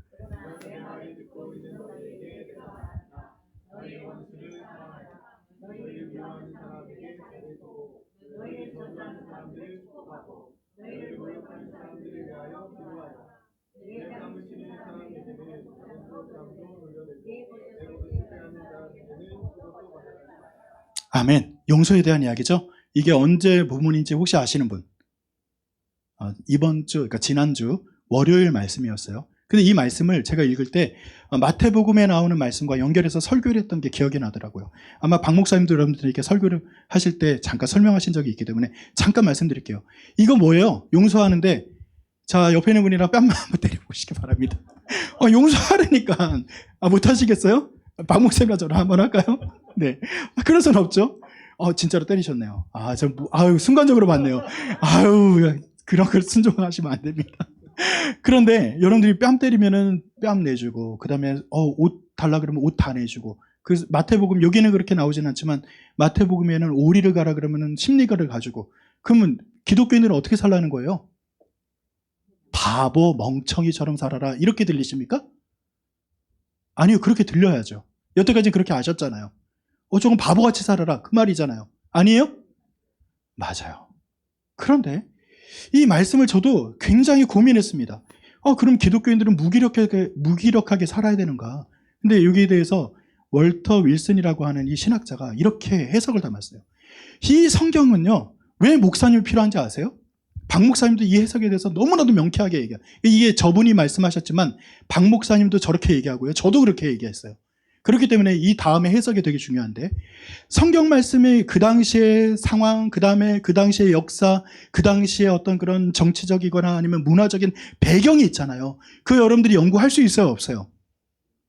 아멘. 용서에 대한 이야기죠. 이게 언제 부문인지 혹시 아시는 분? 이번 주, 그러니까 지난주 월요일 말씀이었어요. 근데 이 말씀을 제가 읽을 때 마태복음에 나오는 말씀과 연결해서 설교를 했던 게 기억이 나더라고요. 아마 박 목사님도 여러분들에게 설교를 하실 때 잠깐 설명하신 적이 있기 때문에 잠깐 말씀드릴게요. 이거 뭐예요? 용서하는데 자, 옆에 있는 분이랑 뺨만 한번 때려보시기 바랍니다. 용서하라니까. 못하시겠어요? 박 목사님과 저랑 한번 할까요? 네. 그럴 수는 없죠. 진짜로 때리셨네요. 순간적으로 봤네요. 그런 걸 순종하시면 안 됩니다. 그런데 여러분들이 뺨 때리면은 뺨 내주고, 그 다음에 옷 달라 그러면 옷 다 내주고, 그 마태복음, 여기는 그렇게 나오진 않지만 마태복음에는 오리를 가라 그러면은 십리가를 가지고, 그러면 기독교인들은 어떻게 살라는 거예요? 바보 멍청이처럼 살아라, 이렇게 들리십니까? 아니요, 그렇게 들려야죠. 여태까지 그렇게 아셨잖아요. 조금 바보같이 살아라, 그 말이잖아요. 아니에요? 맞아요. 그런데 이 말씀을 저도 굉장히 고민했습니다. 그럼 기독교인들은 무기력하게 살아야 되는가? 근데 여기에 대해서 월터 윌슨이라고 하는 이 신학자가 이렇게 해석을 담았어요. 이 성경은요, 왜 목사님이 필요한지 아세요? 박 목사님도 이 해석에 대해서 너무나도 명쾌하게 얘기해요. 이게 저분이 말씀하셨지만 박 목사님도 저렇게 얘기하고요. 저도 그렇게 얘기했어요. 그렇기 때문에 이 다음에 해석이 되게 중요한데, 성경 말씀의 그 당시의 상황, 그 다음에 그 당시의 역사, 그 당시의 어떤 그런 정치적이거나 아니면 문화적인 배경이 있잖아요. 그 여러분들이 연구할 수 있어요, 없어요?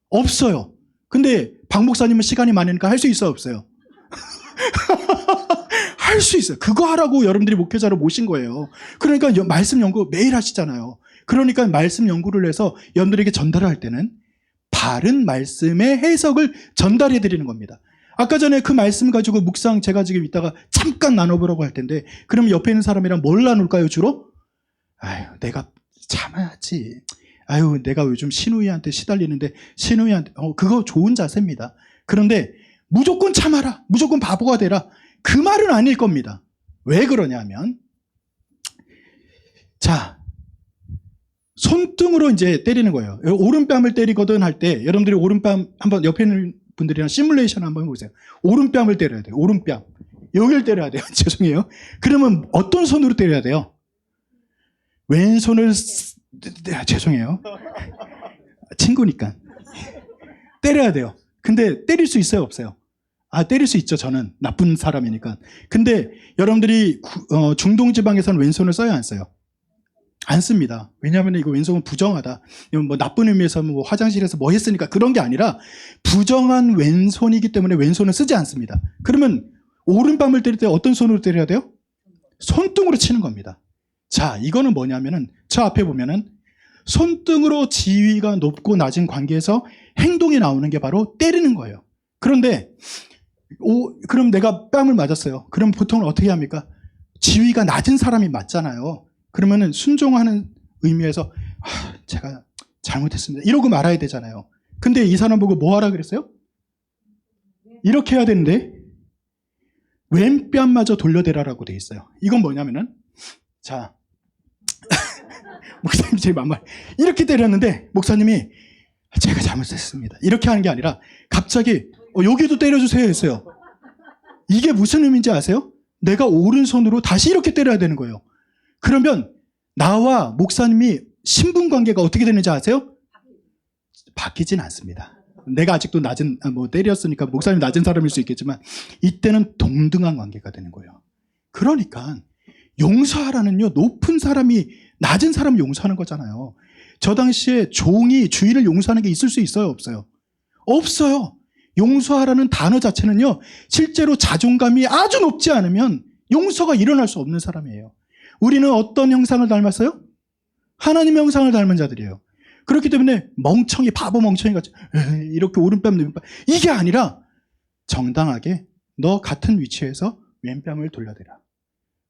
없어요. 근데 박 목사님은 시간이 많으니까 할 수 있어요, 없어요? 할 수 있어요. 그거 하라고 여러분들이 목회자로 모신 거예요. 그러니까 말씀 연구 매일 하시잖아요. 그러니까 말씀 연구를 해서 여러분들에게 전달할 때는 바른 말씀의 해석을 전달해 드리는 겁니다. 아까 전에 그 말씀 가지고 묵상 제가 지금 이따가 잠깐 나눠보라고 할 텐데, 그럼 옆에 있는 사람이랑 뭘 나눌까요, 주로? 내가 참아야지. 내가 요즘 신우이한테 시달리는데 신우이한테 그거 좋은 자세입니다. 그런데 무조건 참아라, 무조건 바보가 되라, 그 말은 아닐 겁니다. 왜 그러냐면, 자, 손등으로 이제 때리는 거예요. 오른뺨을 때리거든 할 때 여러분들이 오른뺨 한번 옆에 있는 분들이랑 시뮬레이션 한번 해보세요. 오른뺨을 때려야 돼요. 오른뺨. 여기를 때려야 돼요. 죄송해요. 그러면 어떤 손으로 때려야 돼요? 왼손을 죄송해요. 친구니까 때려야 돼요. 근데 때릴 수 있어요, 없어요? 때릴 수 있죠. 저는 나쁜 사람이니까. 근데 여러분들이 중동지방에서는 왼손을 써요, 안 써요? 안 씁니다. 왜냐하면 이거 왼손은 부정하다. 뭐 나쁜 의미에서 뭐 화장실에서 뭐 했으니까 그런 게 아니라 부정한 왼손이기 때문에 왼손을 쓰지 않습니다. 그러면 오른밤을 때릴 때 어떤 손으로 때려야 돼요? 손등으로 치는 겁니다. 자, 이거는 뭐냐면은 저 앞에 보면은 손등으로 지위가 높고 낮은 관계에서 행동이 나오는 게 바로 때리는 거예요. 그런데 그럼 내가 뺨을 맞았어요. 그럼 보통 어떻게 합니까? 지위가 낮은 사람이 맞잖아요. 그러면은 순종하는 의미에서 제가 잘못했습니다, 이러고 말아야 되잖아요. 근데 이 사람 보고 뭐 하라 그랬어요? 이렇게 해야 되는데 왼뺨마저 돌려대라라고 돼 있어요. 이건 뭐냐면은, 자, 목사님이 제일 만말 이렇게 때렸는데 목사님이 제가 잘못했습니다, 이렇게 하는 게 아니라 갑자기 여기도 때려주세요 했어요. 이게 무슨 의미인지 아세요? 내가 오른손으로 다시 이렇게 때려야 되는 거예요. 그러면 나와 목사님이 신분관계가 어떻게 되는지 아세요? 바뀌진 않습니다. 내가 아직도 때렸으니까 목사님 낮은 사람일 수 있겠지만 이때는 동등한 관계가 되는 거예요. 그러니까 용서하라는요, 높은 사람이 낮은 사람을 용서하는 거잖아요. 저 당시에 종이 주인을 용서하는 게 있을 수 있어요, 없어요? 없어요. 용서하라는 단어 자체는요, 실제로 자존감이 아주 높지 않으면 용서가 일어날 수 없는 사람이에요. 우리는 어떤 형상을 닮았어요? 하나님의 형상을 닮은 자들이에요. 그렇기 때문에 멍청이, 바보 멍청이 같이 이렇게 오른뺨 왼뺨, 이게 아니라 정당하게 너 같은 위치에서 왼뺨을 돌려대라.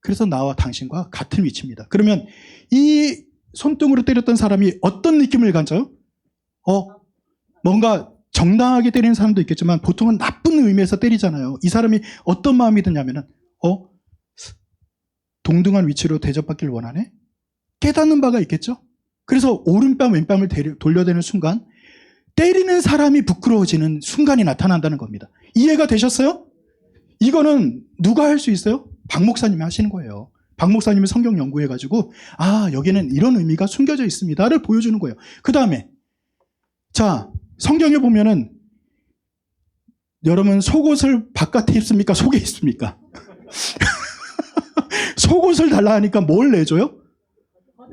그래서 나와 당신과 같은 위치입니다. 그러면 이 손등으로 때렸던 사람이 어떤 느낌을 가져요? 뭔가 정당하게 때리는 사람도 있겠지만 보통은 나쁜 의미에서 때리잖아요. 이 사람이 어떤 마음이 드냐면은 동등한 위치로 대접받길 원하네? 깨닫는 바가 있겠죠? 그래서 오른뺨 왼뺨을 돌려대는 순간 때리는 사람이 부끄러워지는 순간이 나타난다는 겁니다. 이해가 되셨어요? 이거는 누가 할 수 있어요? 박 목사님이 하시는 거예요. 박 목사님이 성경 연구해가지고 여기는 이런 의미가 숨겨져 있습니다를 보여주는 거예요. 그 다음에 자, 성경에 보면은 여러분 속옷을 바깥에 입습니까? 속에 입습니까? 속옷을 달라 하니까 뭘 내줘요?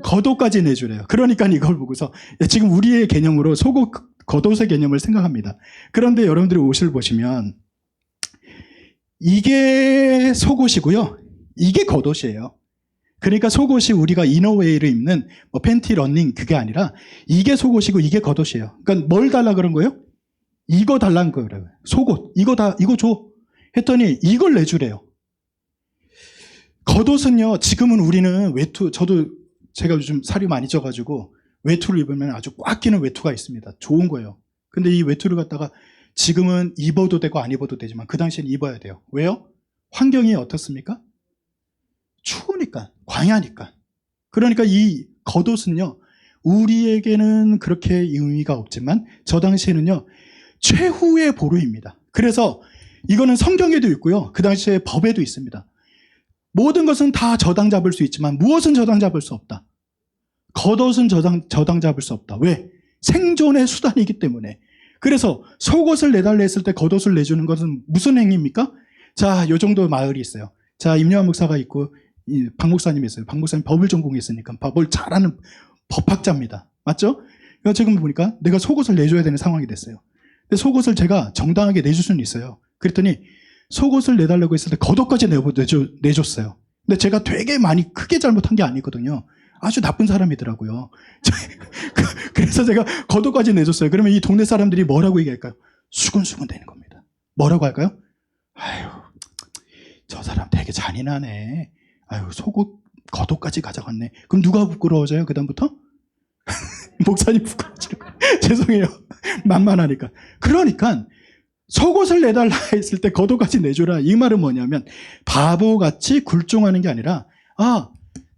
겉옷까지 내주래요. 그러니까 이걸 보고서 지금 우리의 개념으로 속옷, 겉옷의 개념을 생각합니다. 그런데 여러분들이 옷을 보시면 이게 속옷이고요. 이게 겉옷이에요. 그러니까 속옷이 우리가 이너웨이를 입는 팬티, 러닝 그게 아니라 이게 속옷이고 이게 겉옷이에요. 그러니까 뭘 달라 그런 거예요? 이거 달라는 거예요. 속옷 이거 줘 했더니 이걸 내주래요. 겉옷은요. 지금은 우리는 저도 제가 요즘 살이 많이 쪄가지고 외투를 입으면 아주 꽉 끼는 외투가 있습니다. 좋은 거예요. 근데 이 외투를 갖다가 지금은 입어도 되고 안 입어도 되지만 그 당시에는 입어야 돼요. 왜요? 환경이 어떻습니까? 추우니까, 광야니까. 그러니까 이 겉옷은요, 우리에게는 그렇게 의미가 없지만 저 당시에는요, 최후의 보루입니다. 그래서 이거는 성경에도 있고요, 그 당시에 법에도 있습니다. 모든 것은 다 저당 잡을 수 있지만 무엇은 저당 잡을 수 없다. 겉옷은 저당 잡을 수 없다. 왜? 생존의 수단이기 때문에. 그래서 속옷을 내달라 했을 때 겉옷을 내주는 것은 무슨 행위입니까? 자, 요 정도 마을이 있어요. 자, 임요한 목사가 있고 박 목사님이 있어요. 박 목사님 법을 전공했으니까 법을 잘하는 법학자입니다. 맞죠? 그러니까 지금 보니까 내가 속옷을 내줘야 되는 상황이 됐어요. 근데 속옷을 제가 정당하게 내줄 수는 있어요. 그랬더니 속옷을 내달라고 했을 때 겉옷까지 내줬어요. 근데 제가 되게 많이 크게 잘못한 게 아니거든요. 아주 나쁜 사람이더라고요. 그래서 제가 겉옷까지 내줬어요. 그러면 이 동네 사람들이 뭐라고 얘기할까요? 수근수근 되는 겁니다. 뭐라고 할까요? 아유, 저 사람 되게 잔인하네. 아유, 속옷, 겉옷까지 가져갔네. 그럼 누가 부끄러워져요, 그다음부터? 목사님 부끄러워지는 거예요. 죄송해요. 만만하니까. 그러니까 속옷을 내달라 했을 때 겉옷까지 내줘라. 이 말은 뭐냐면 바보같이 굴종하는 게 아니라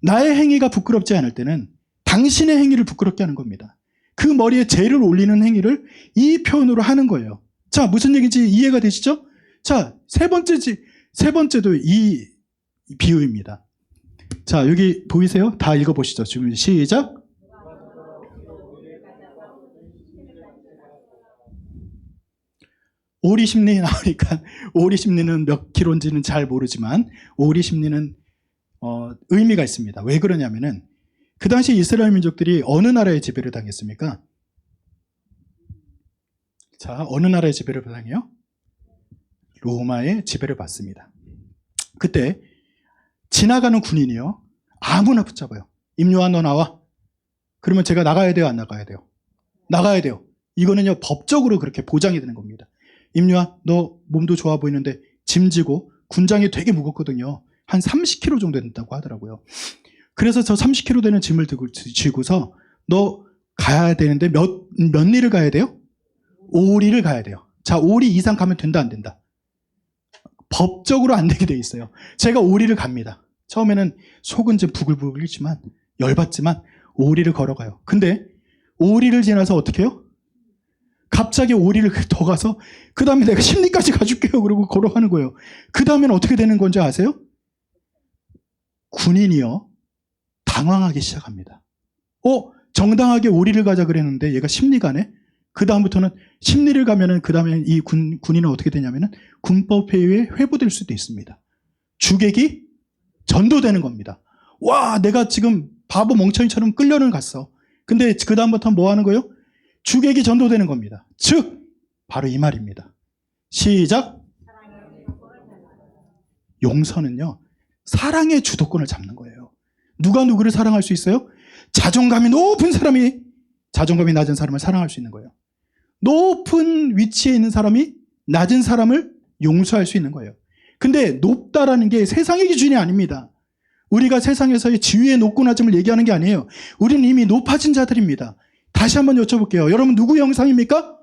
나의 행위가 부끄럽지 않을 때는 당신의 행위를 부끄럽게 하는 겁니다. 그 머리에 재를 올리는 행위를 이 표현으로 하는 거예요. 자, 무슨 얘기인지 이해가 되시죠? 자, 세 번째도 이 비유입니다. 자, 여기 보이세요? 다 읽어보시죠. 지금 시작. 오리 심리 나오니까 오리 심리는 몇 킬로인지는 잘 모르지만 오리 심리는 의미가 있습니다. 왜 그러냐면은 그 당시 이스라엘 민족들이 어느 나라의 지배를 당했습니까? 자, 어느 나라의 지배를 당해요? 로마의 지배를 받습니다. 그때 지나가는 군인이요, 아무나 붙잡아요. 임요한 너 나와. 그러면 제가 나가야 돼요, 안 나가야 돼요? 나가야 돼요. 이거는요 법적으로 그렇게 보장이 되는 겁니다. 임요한 너 몸도 좋아 보이는데 짐 지고, 군장이 되게 무겁거든요. 한 30kg 정도 된다고 하더라고요. 그래서 저 30kg 되는 짐을 쥐고서 너 가야 되는데 몇 리를 가야 돼요? 5리를 가야 돼요. 자, 5리 이상 가면 된다, 안 된다? 법적으로 안 되게 돼 있어요. 제가 5리를 갑니다. 처음에는 속은 이제 부글부글이지만 열받지만 5리를 걸어가요. 근데 5리를 지나서 어떻게 해요? 갑자기 5리를 더 가서 그 다음에 내가 10리까지 가줄게요. 그러고 걸어가는 거예요. 그 다음에는 어떻게 되는 건지 아세요? 군인이요, 당황하기 시작합니다. 정당하게 5리를 가자 그랬는데 얘가 10리 가네? 그 다음부터는 10리를 가면은 그 다음에 이 군인은 어떻게 되냐면은 군법에 의해 회부될 수도 있습니다. 주객이 전도되는 겁니다. 와, 내가 지금 바보 멍청이처럼 끌려는 갔어. 근데 그 다음부터는 뭐 하는 거예요? 주객이 전도되는 겁니다. 즉, 바로 이 말입니다. 시작. 용서는요, 사랑의 주도권을 잡는 거예요. 누가 누구를 사랑할 수 있어요? 자존감이 높은 사람이 자존감이 낮은 사람을 사랑할 수 있는 거예요. 높은 위치에 있는 사람이 낮은 사람을 용서할 수 있는 거예요. 근데 높다라는 게 세상의 기준이 아닙니다. 우리가 세상에서의 지위의 높고 낮음을 얘기하는 게 아니에요. 우리는 이미 높아진 자들입니다. 다시 한번 여쭤볼게요. 여러분 누구의 형상입니까?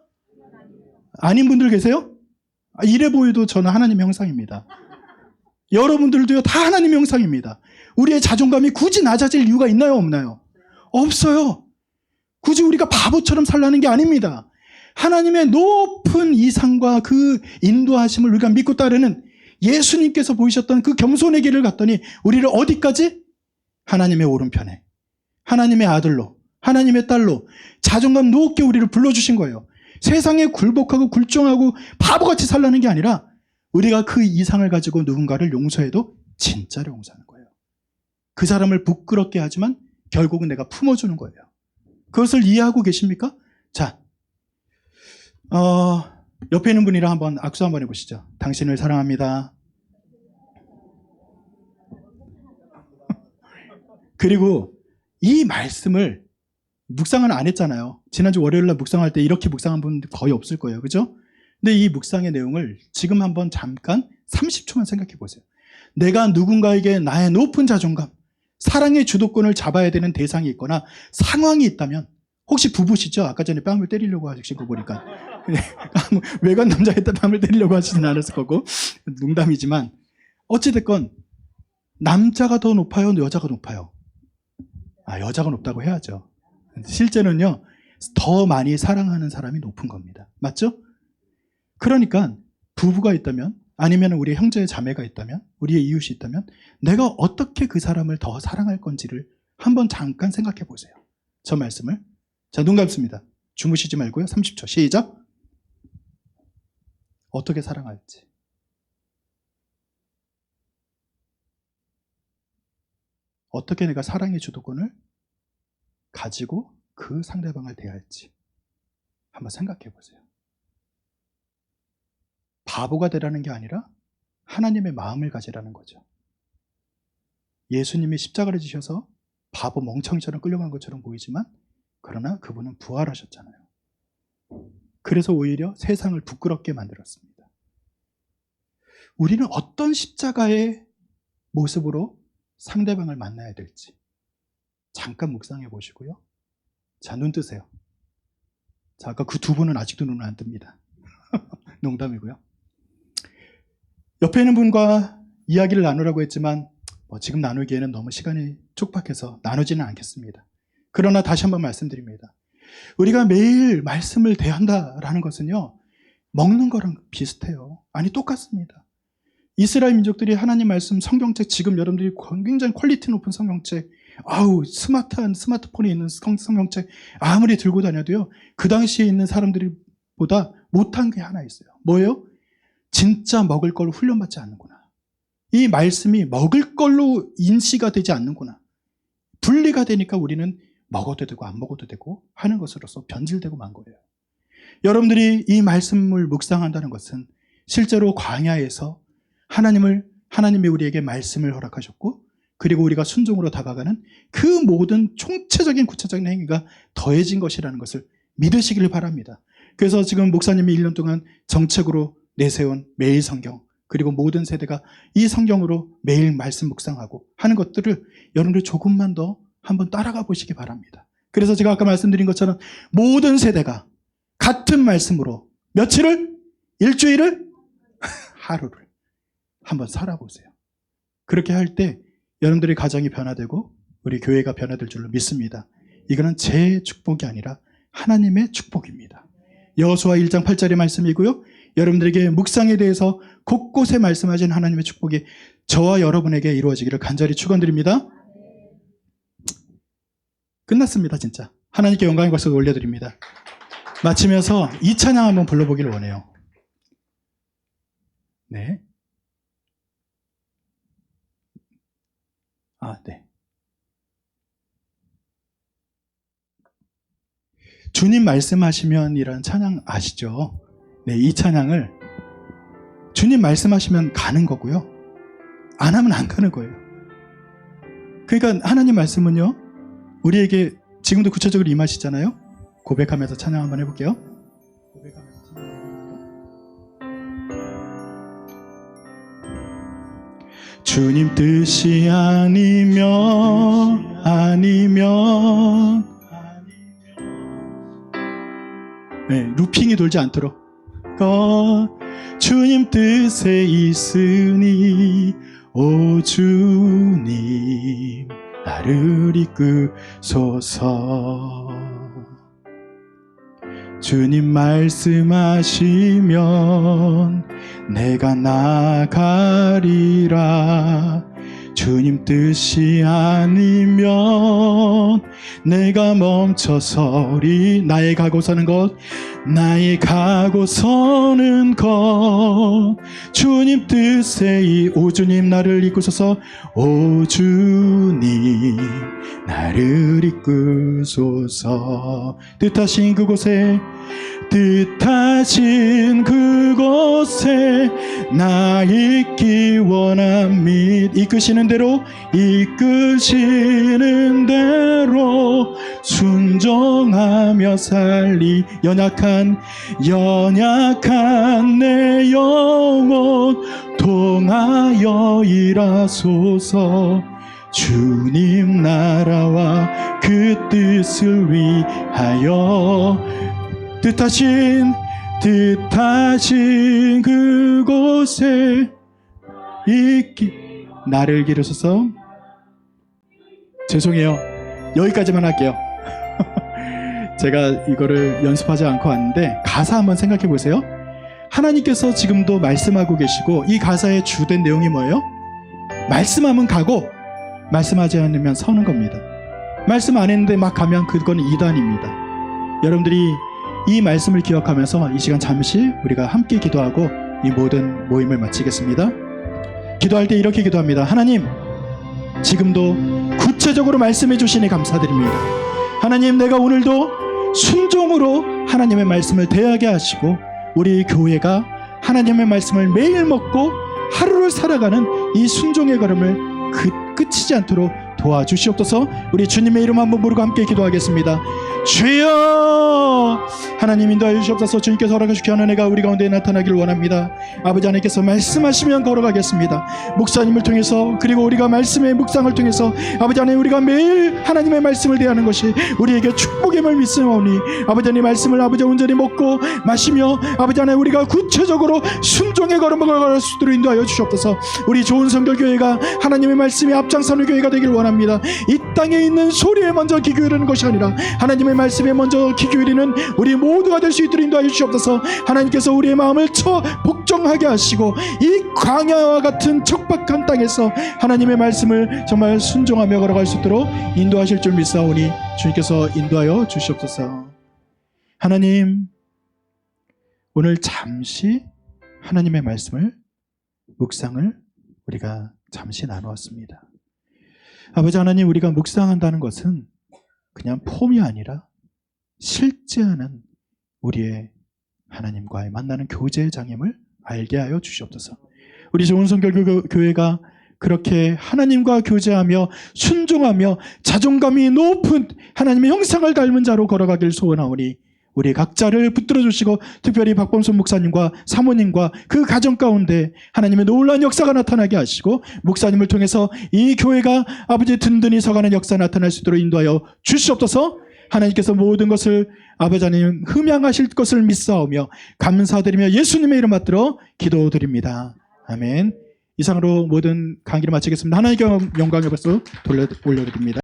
아닌 분들 계세요? 이래 보여도 저는 하나님의 형상입니다. 여러분들도요, 다 하나님의 형상입니다. 우리의 자존감이 굳이 낮아질 이유가 있나요, 없나요? 없어요. 굳이 우리가 바보처럼 살라는 게 아닙니다. 하나님의 높은 이상과 그 인도하심을 우리가 믿고 따르는 예수님께서 보이셨던 그 겸손의 길을 갔더니 우리를 어디까지? 하나님의 오른편에, 하나님의 아들로, 하나님의 딸로 자존감 높게 우리를 불러주신 거예요. 세상에 굴복하고 굴종하고 바보같이 살라는 게 아니라 우리가 그 이상을 가지고 누군가를 용서해도 진짜로 용서하는 거예요. 그 사람을 부끄럽게 하지만 결국은 내가 품어주는 거예요. 그것을 이해하고 계십니까? 자, 옆에 있는 분이랑 한번 악수 한번 해보시죠. 당신을 사랑합니다. 그리고 이 말씀을 묵상을 안 했잖아요. 지난주 월요일날 묵상할 때 이렇게 묵상한 분 거의 없을 거예요. 그죠? 근데 이 묵상의 내용을 지금 한번 잠깐 30초만 생각해 보세요. 내가 누군가에게 나의 높은 자존감, 사랑의 주도권을 잡아야 되는 대상이 있거나 상황이 있다면, 혹시 부부시죠? 아까 전에 뺨을 때리려고 하신 거 보니까 외간 남자한테 뺨을 때리려고 하시진 않았을 거고, 농담이지만 어찌됐건 남자가 더 높아요? 여자가 높아요? 여자가 높다고 해야죠. 실제는요, 더 많이 사랑하는 사람이 높은 겁니다. 맞죠? 그러니까 부부가 있다면, 아니면 우리 형제 자매가 있다면, 우리의 이웃이 있다면 내가 어떻게 그 사람을 더 사랑할 건지를 한번 잠깐 생각해 보세요. 저 말씀을. 자, 눈 감습니다. 주무시지 말고요. 30초 시작. 어떻게 사랑할지. 어떻게 내가 사랑의 주도권을 가지고 그 상대방을 대할지 한번 생각해 보세요. 바보가 되라는 게 아니라 하나님의 마음을 가지라는 거죠. 예수님이 십자가를 지셔서 바보 멍청이처럼 끌려간 것처럼 보이지만, 그러나 그분은 부활하셨잖아요. 그래서 오히려 세상을 부끄럽게 만들었습니다. 우리는 어떤 십자가의 모습으로 상대방을 만나야 될지 잠깐 묵상해 보시고요. 자, 눈 뜨세요. 자, 아까 그 두 분은 아직도 눈을 안 뜹니다. 농담이고요. 옆에 있는 분과 이야기를 나누라고 했지만 지금 나누기에는 너무 시간이 촉박해서 나누지는 않겠습니다. 그러나 다시 한번 말씀드립니다. 우리가 매일 말씀을 대한다라는 것은요, 먹는 거랑 비슷해요. 아니, 똑같습니다. 이스라엘 민족들이 하나님 말씀 성경책, 지금 여러분들이 굉장히 퀄리티 높은 성경책, 스마트한 스마트폰에 있는 성경책 아무리 들고 다녀도요, 그 당시에 있는 사람들보다 못한 게 하나 있어요. 뭐예요? 진짜 먹을 걸로 훈련받지 않는구나. 이 말씀이 먹을 걸로 인시가 되지 않는구나. 분리가 되니까 우리는 먹어도 되고 안 먹어도 되고 하는 것으로서 변질되고 만 거예요. 여러분들이 이 말씀을 묵상한다는 것은 실제로 광야에서 하나님이 우리에게 말씀을 허락하셨고, 그리고 우리가 순종으로 다가가는 그 모든 총체적인 구체적인 행위가 더해진 것이라는 것을 믿으시기를 바랍니다. 그래서 지금 목사님이 1년 동안 정책으로 내세운 매일 성경, 그리고 모든 세대가 이 성경으로 매일 말씀 묵상하고 하는 것들을 여러분들 조금만 더 한번 따라가 보시기 바랍니다. 그래서 제가 아까 말씀드린 것처럼 모든 세대가 같은 말씀으로 며칠을? 일주일을? 하루를 한번 살아보세요. 그렇게 할 때 여러분들의 가정이 변화되고 우리 교회가 변화될 줄로 믿습니다. 이거는 제 축복이 아니라 하나님의 축복입니다. 여호수아 1장 8절의 말씀이고요. 여러분들에게 묵상에 대해서 곳곳에 말씀하신 하나님의 축복이 저와 여러분에게 이루어지기를 간절히 축원드립니다. 끝났습니다. 진짜 하나님께 영광의 박수를 올려드립니다. 마치면서 이 찬양 한번 불러보기를 원해요. 네. 네. 주님 말씀하시면 이라는 찬양 아시죠? 네, 이 찬양을 주님 말씀하시면 가는 거고요. 안 하면 안 가는 거예요. 그러니까 하나님 말씀은요, 우리에게 지금도 구체적으로 임하시잖아요. 고백하면서 찬양 한번 해볼게요. 고백하면서 찬양 주님 뜻이 아니면 네, 루핑이 돌지 않도록 주님 뜻에 있으니 오 주님 나를 이끄소서 주님 말씀하시면 내가 나가리라. 주님 뜻이 아니면 내가 멈춰서리. 나의 가고 서는 것, 나의 가고 서는 것, 주님 뜻에 오 주님 나를 이끄소서. 오 주님 나를 이끄소서. 뜻하신 그곳에, 뜻하신 그곳에 나 있기 원합니다. 이끄시는 대로, 이끄시는 대로 순종하며 살리. 연약한 내 영혼 통하여 일하소서. 주님 나라와 그 뜻을 위하여 뜻하신 그곳에 있기 나를 기르소서. 죄송해요, 여기까지만 할게요. 제가 이거를 연습하지 않고 왔는데 가사 한번 생각해 보세요. 하나님께서 지금도 말씀하고 계시고, 이 가사의 주된 내용이 뭐예요? 말씀하면 가고 말씀하지 않으면 서는 겁니다. 말씀 안 했는데 막 가면 그건 이단입니다. 여러분들이 이 말씀을 기억하면서 이 시간 잠시 우리가 함께 기도하고 이 모든 모임을 마치겠습니다. 기도할 때 이렇게 기도합니다. 하나님, 지금도 구체적으로 말씀해 주시니 감사드립니다. 하나님, 내가 오늘도 순종으로 하나님의 말씀을 대하게 하시고, 우리 교회가 하나님의 말씀을 매일 먹고 하루를 살아가는 이 순종의 걸음을 끝이지 않도록 도와주시옵소서. 우리 주님의 이름 한번 부르고 함께 기도하겠습니다. 주여, 하나님 인도하여 주시옵소서. 주님께서 허락하시기 하는 은혜가 우리 가운데 나타나기를 원합니다. 아버지 하나님께서 말씀하시면 걸어가겠습니다. 목사님을 통해서, 그리고 우리가 말씀의 묵상을 통해서 아버지 하나님, 우리가 매일 하나님의 말씀을 대하는 것이 우리에게 축복임을 믿사오니, 아버지 하나님 말씀을 아버지 온전히 먹고 마시며 아버지 하나님 우리가 구체적으로 순종의 걸음을 걸어갈 수 있도록 인도하여 주시옵소서. 우리 좋은 성결교회가 하나님의 말씀에 앞장서는 교회가 되기를 원합니다. 이 땅에 있는 소리에 먼저 귀 기울이는 것이 아니라 하나님의 말씀에 먼저 귀 기울이는 우리 모두가 될 수 있도록 인도하여 주시옵소서. 하나님께서 우리의 마음을 복종하게 하시고, 이 광야와 같은 척박한 땅에서 하나님의 말씀을 정말 순종하며 걸어갈 수 있도록 인도하실 줄 믿사오니 주님께서 인도하여 주시옵소서. 하나님, 오늘 잠시 하나님의 말씀을 묵상을 우리가 잠시 나누었습니다. 아버지 하나님, 우리가 묵상한다는 것은 그냥 폼이 아니라 실제하는 우리의 하나님과의 만나는 교제의 장임을 알게 하여 주시옵소서. 우리 좋은 성결교회가 그렇게 하나님과 교제하며 순종하며 자존감이 높은 하나님의 형상을 닮은 자로 걸어가길 소원하오니, 우리 각자를 붙들어 주시고, 특별히 박범선 목사님과 사모님과 그 가정 가운데 하나님의 놀라운 역사가 나타나게 하시고, 목사님을 통해서 이 교회가 아버지 든든히 서가는 역사 나타날 수 있도록 인도하여 주시옵소서. 하나님께서 모든 것을 아버지 하나님 흠양하실 것을 믿사오며 감사드리며 예수님의 이름 받들어 기도드립니다. 아멘. 이상으로 모든 강의를 마치겠습니다. 하나님께 영광의 박수 올려드립니다.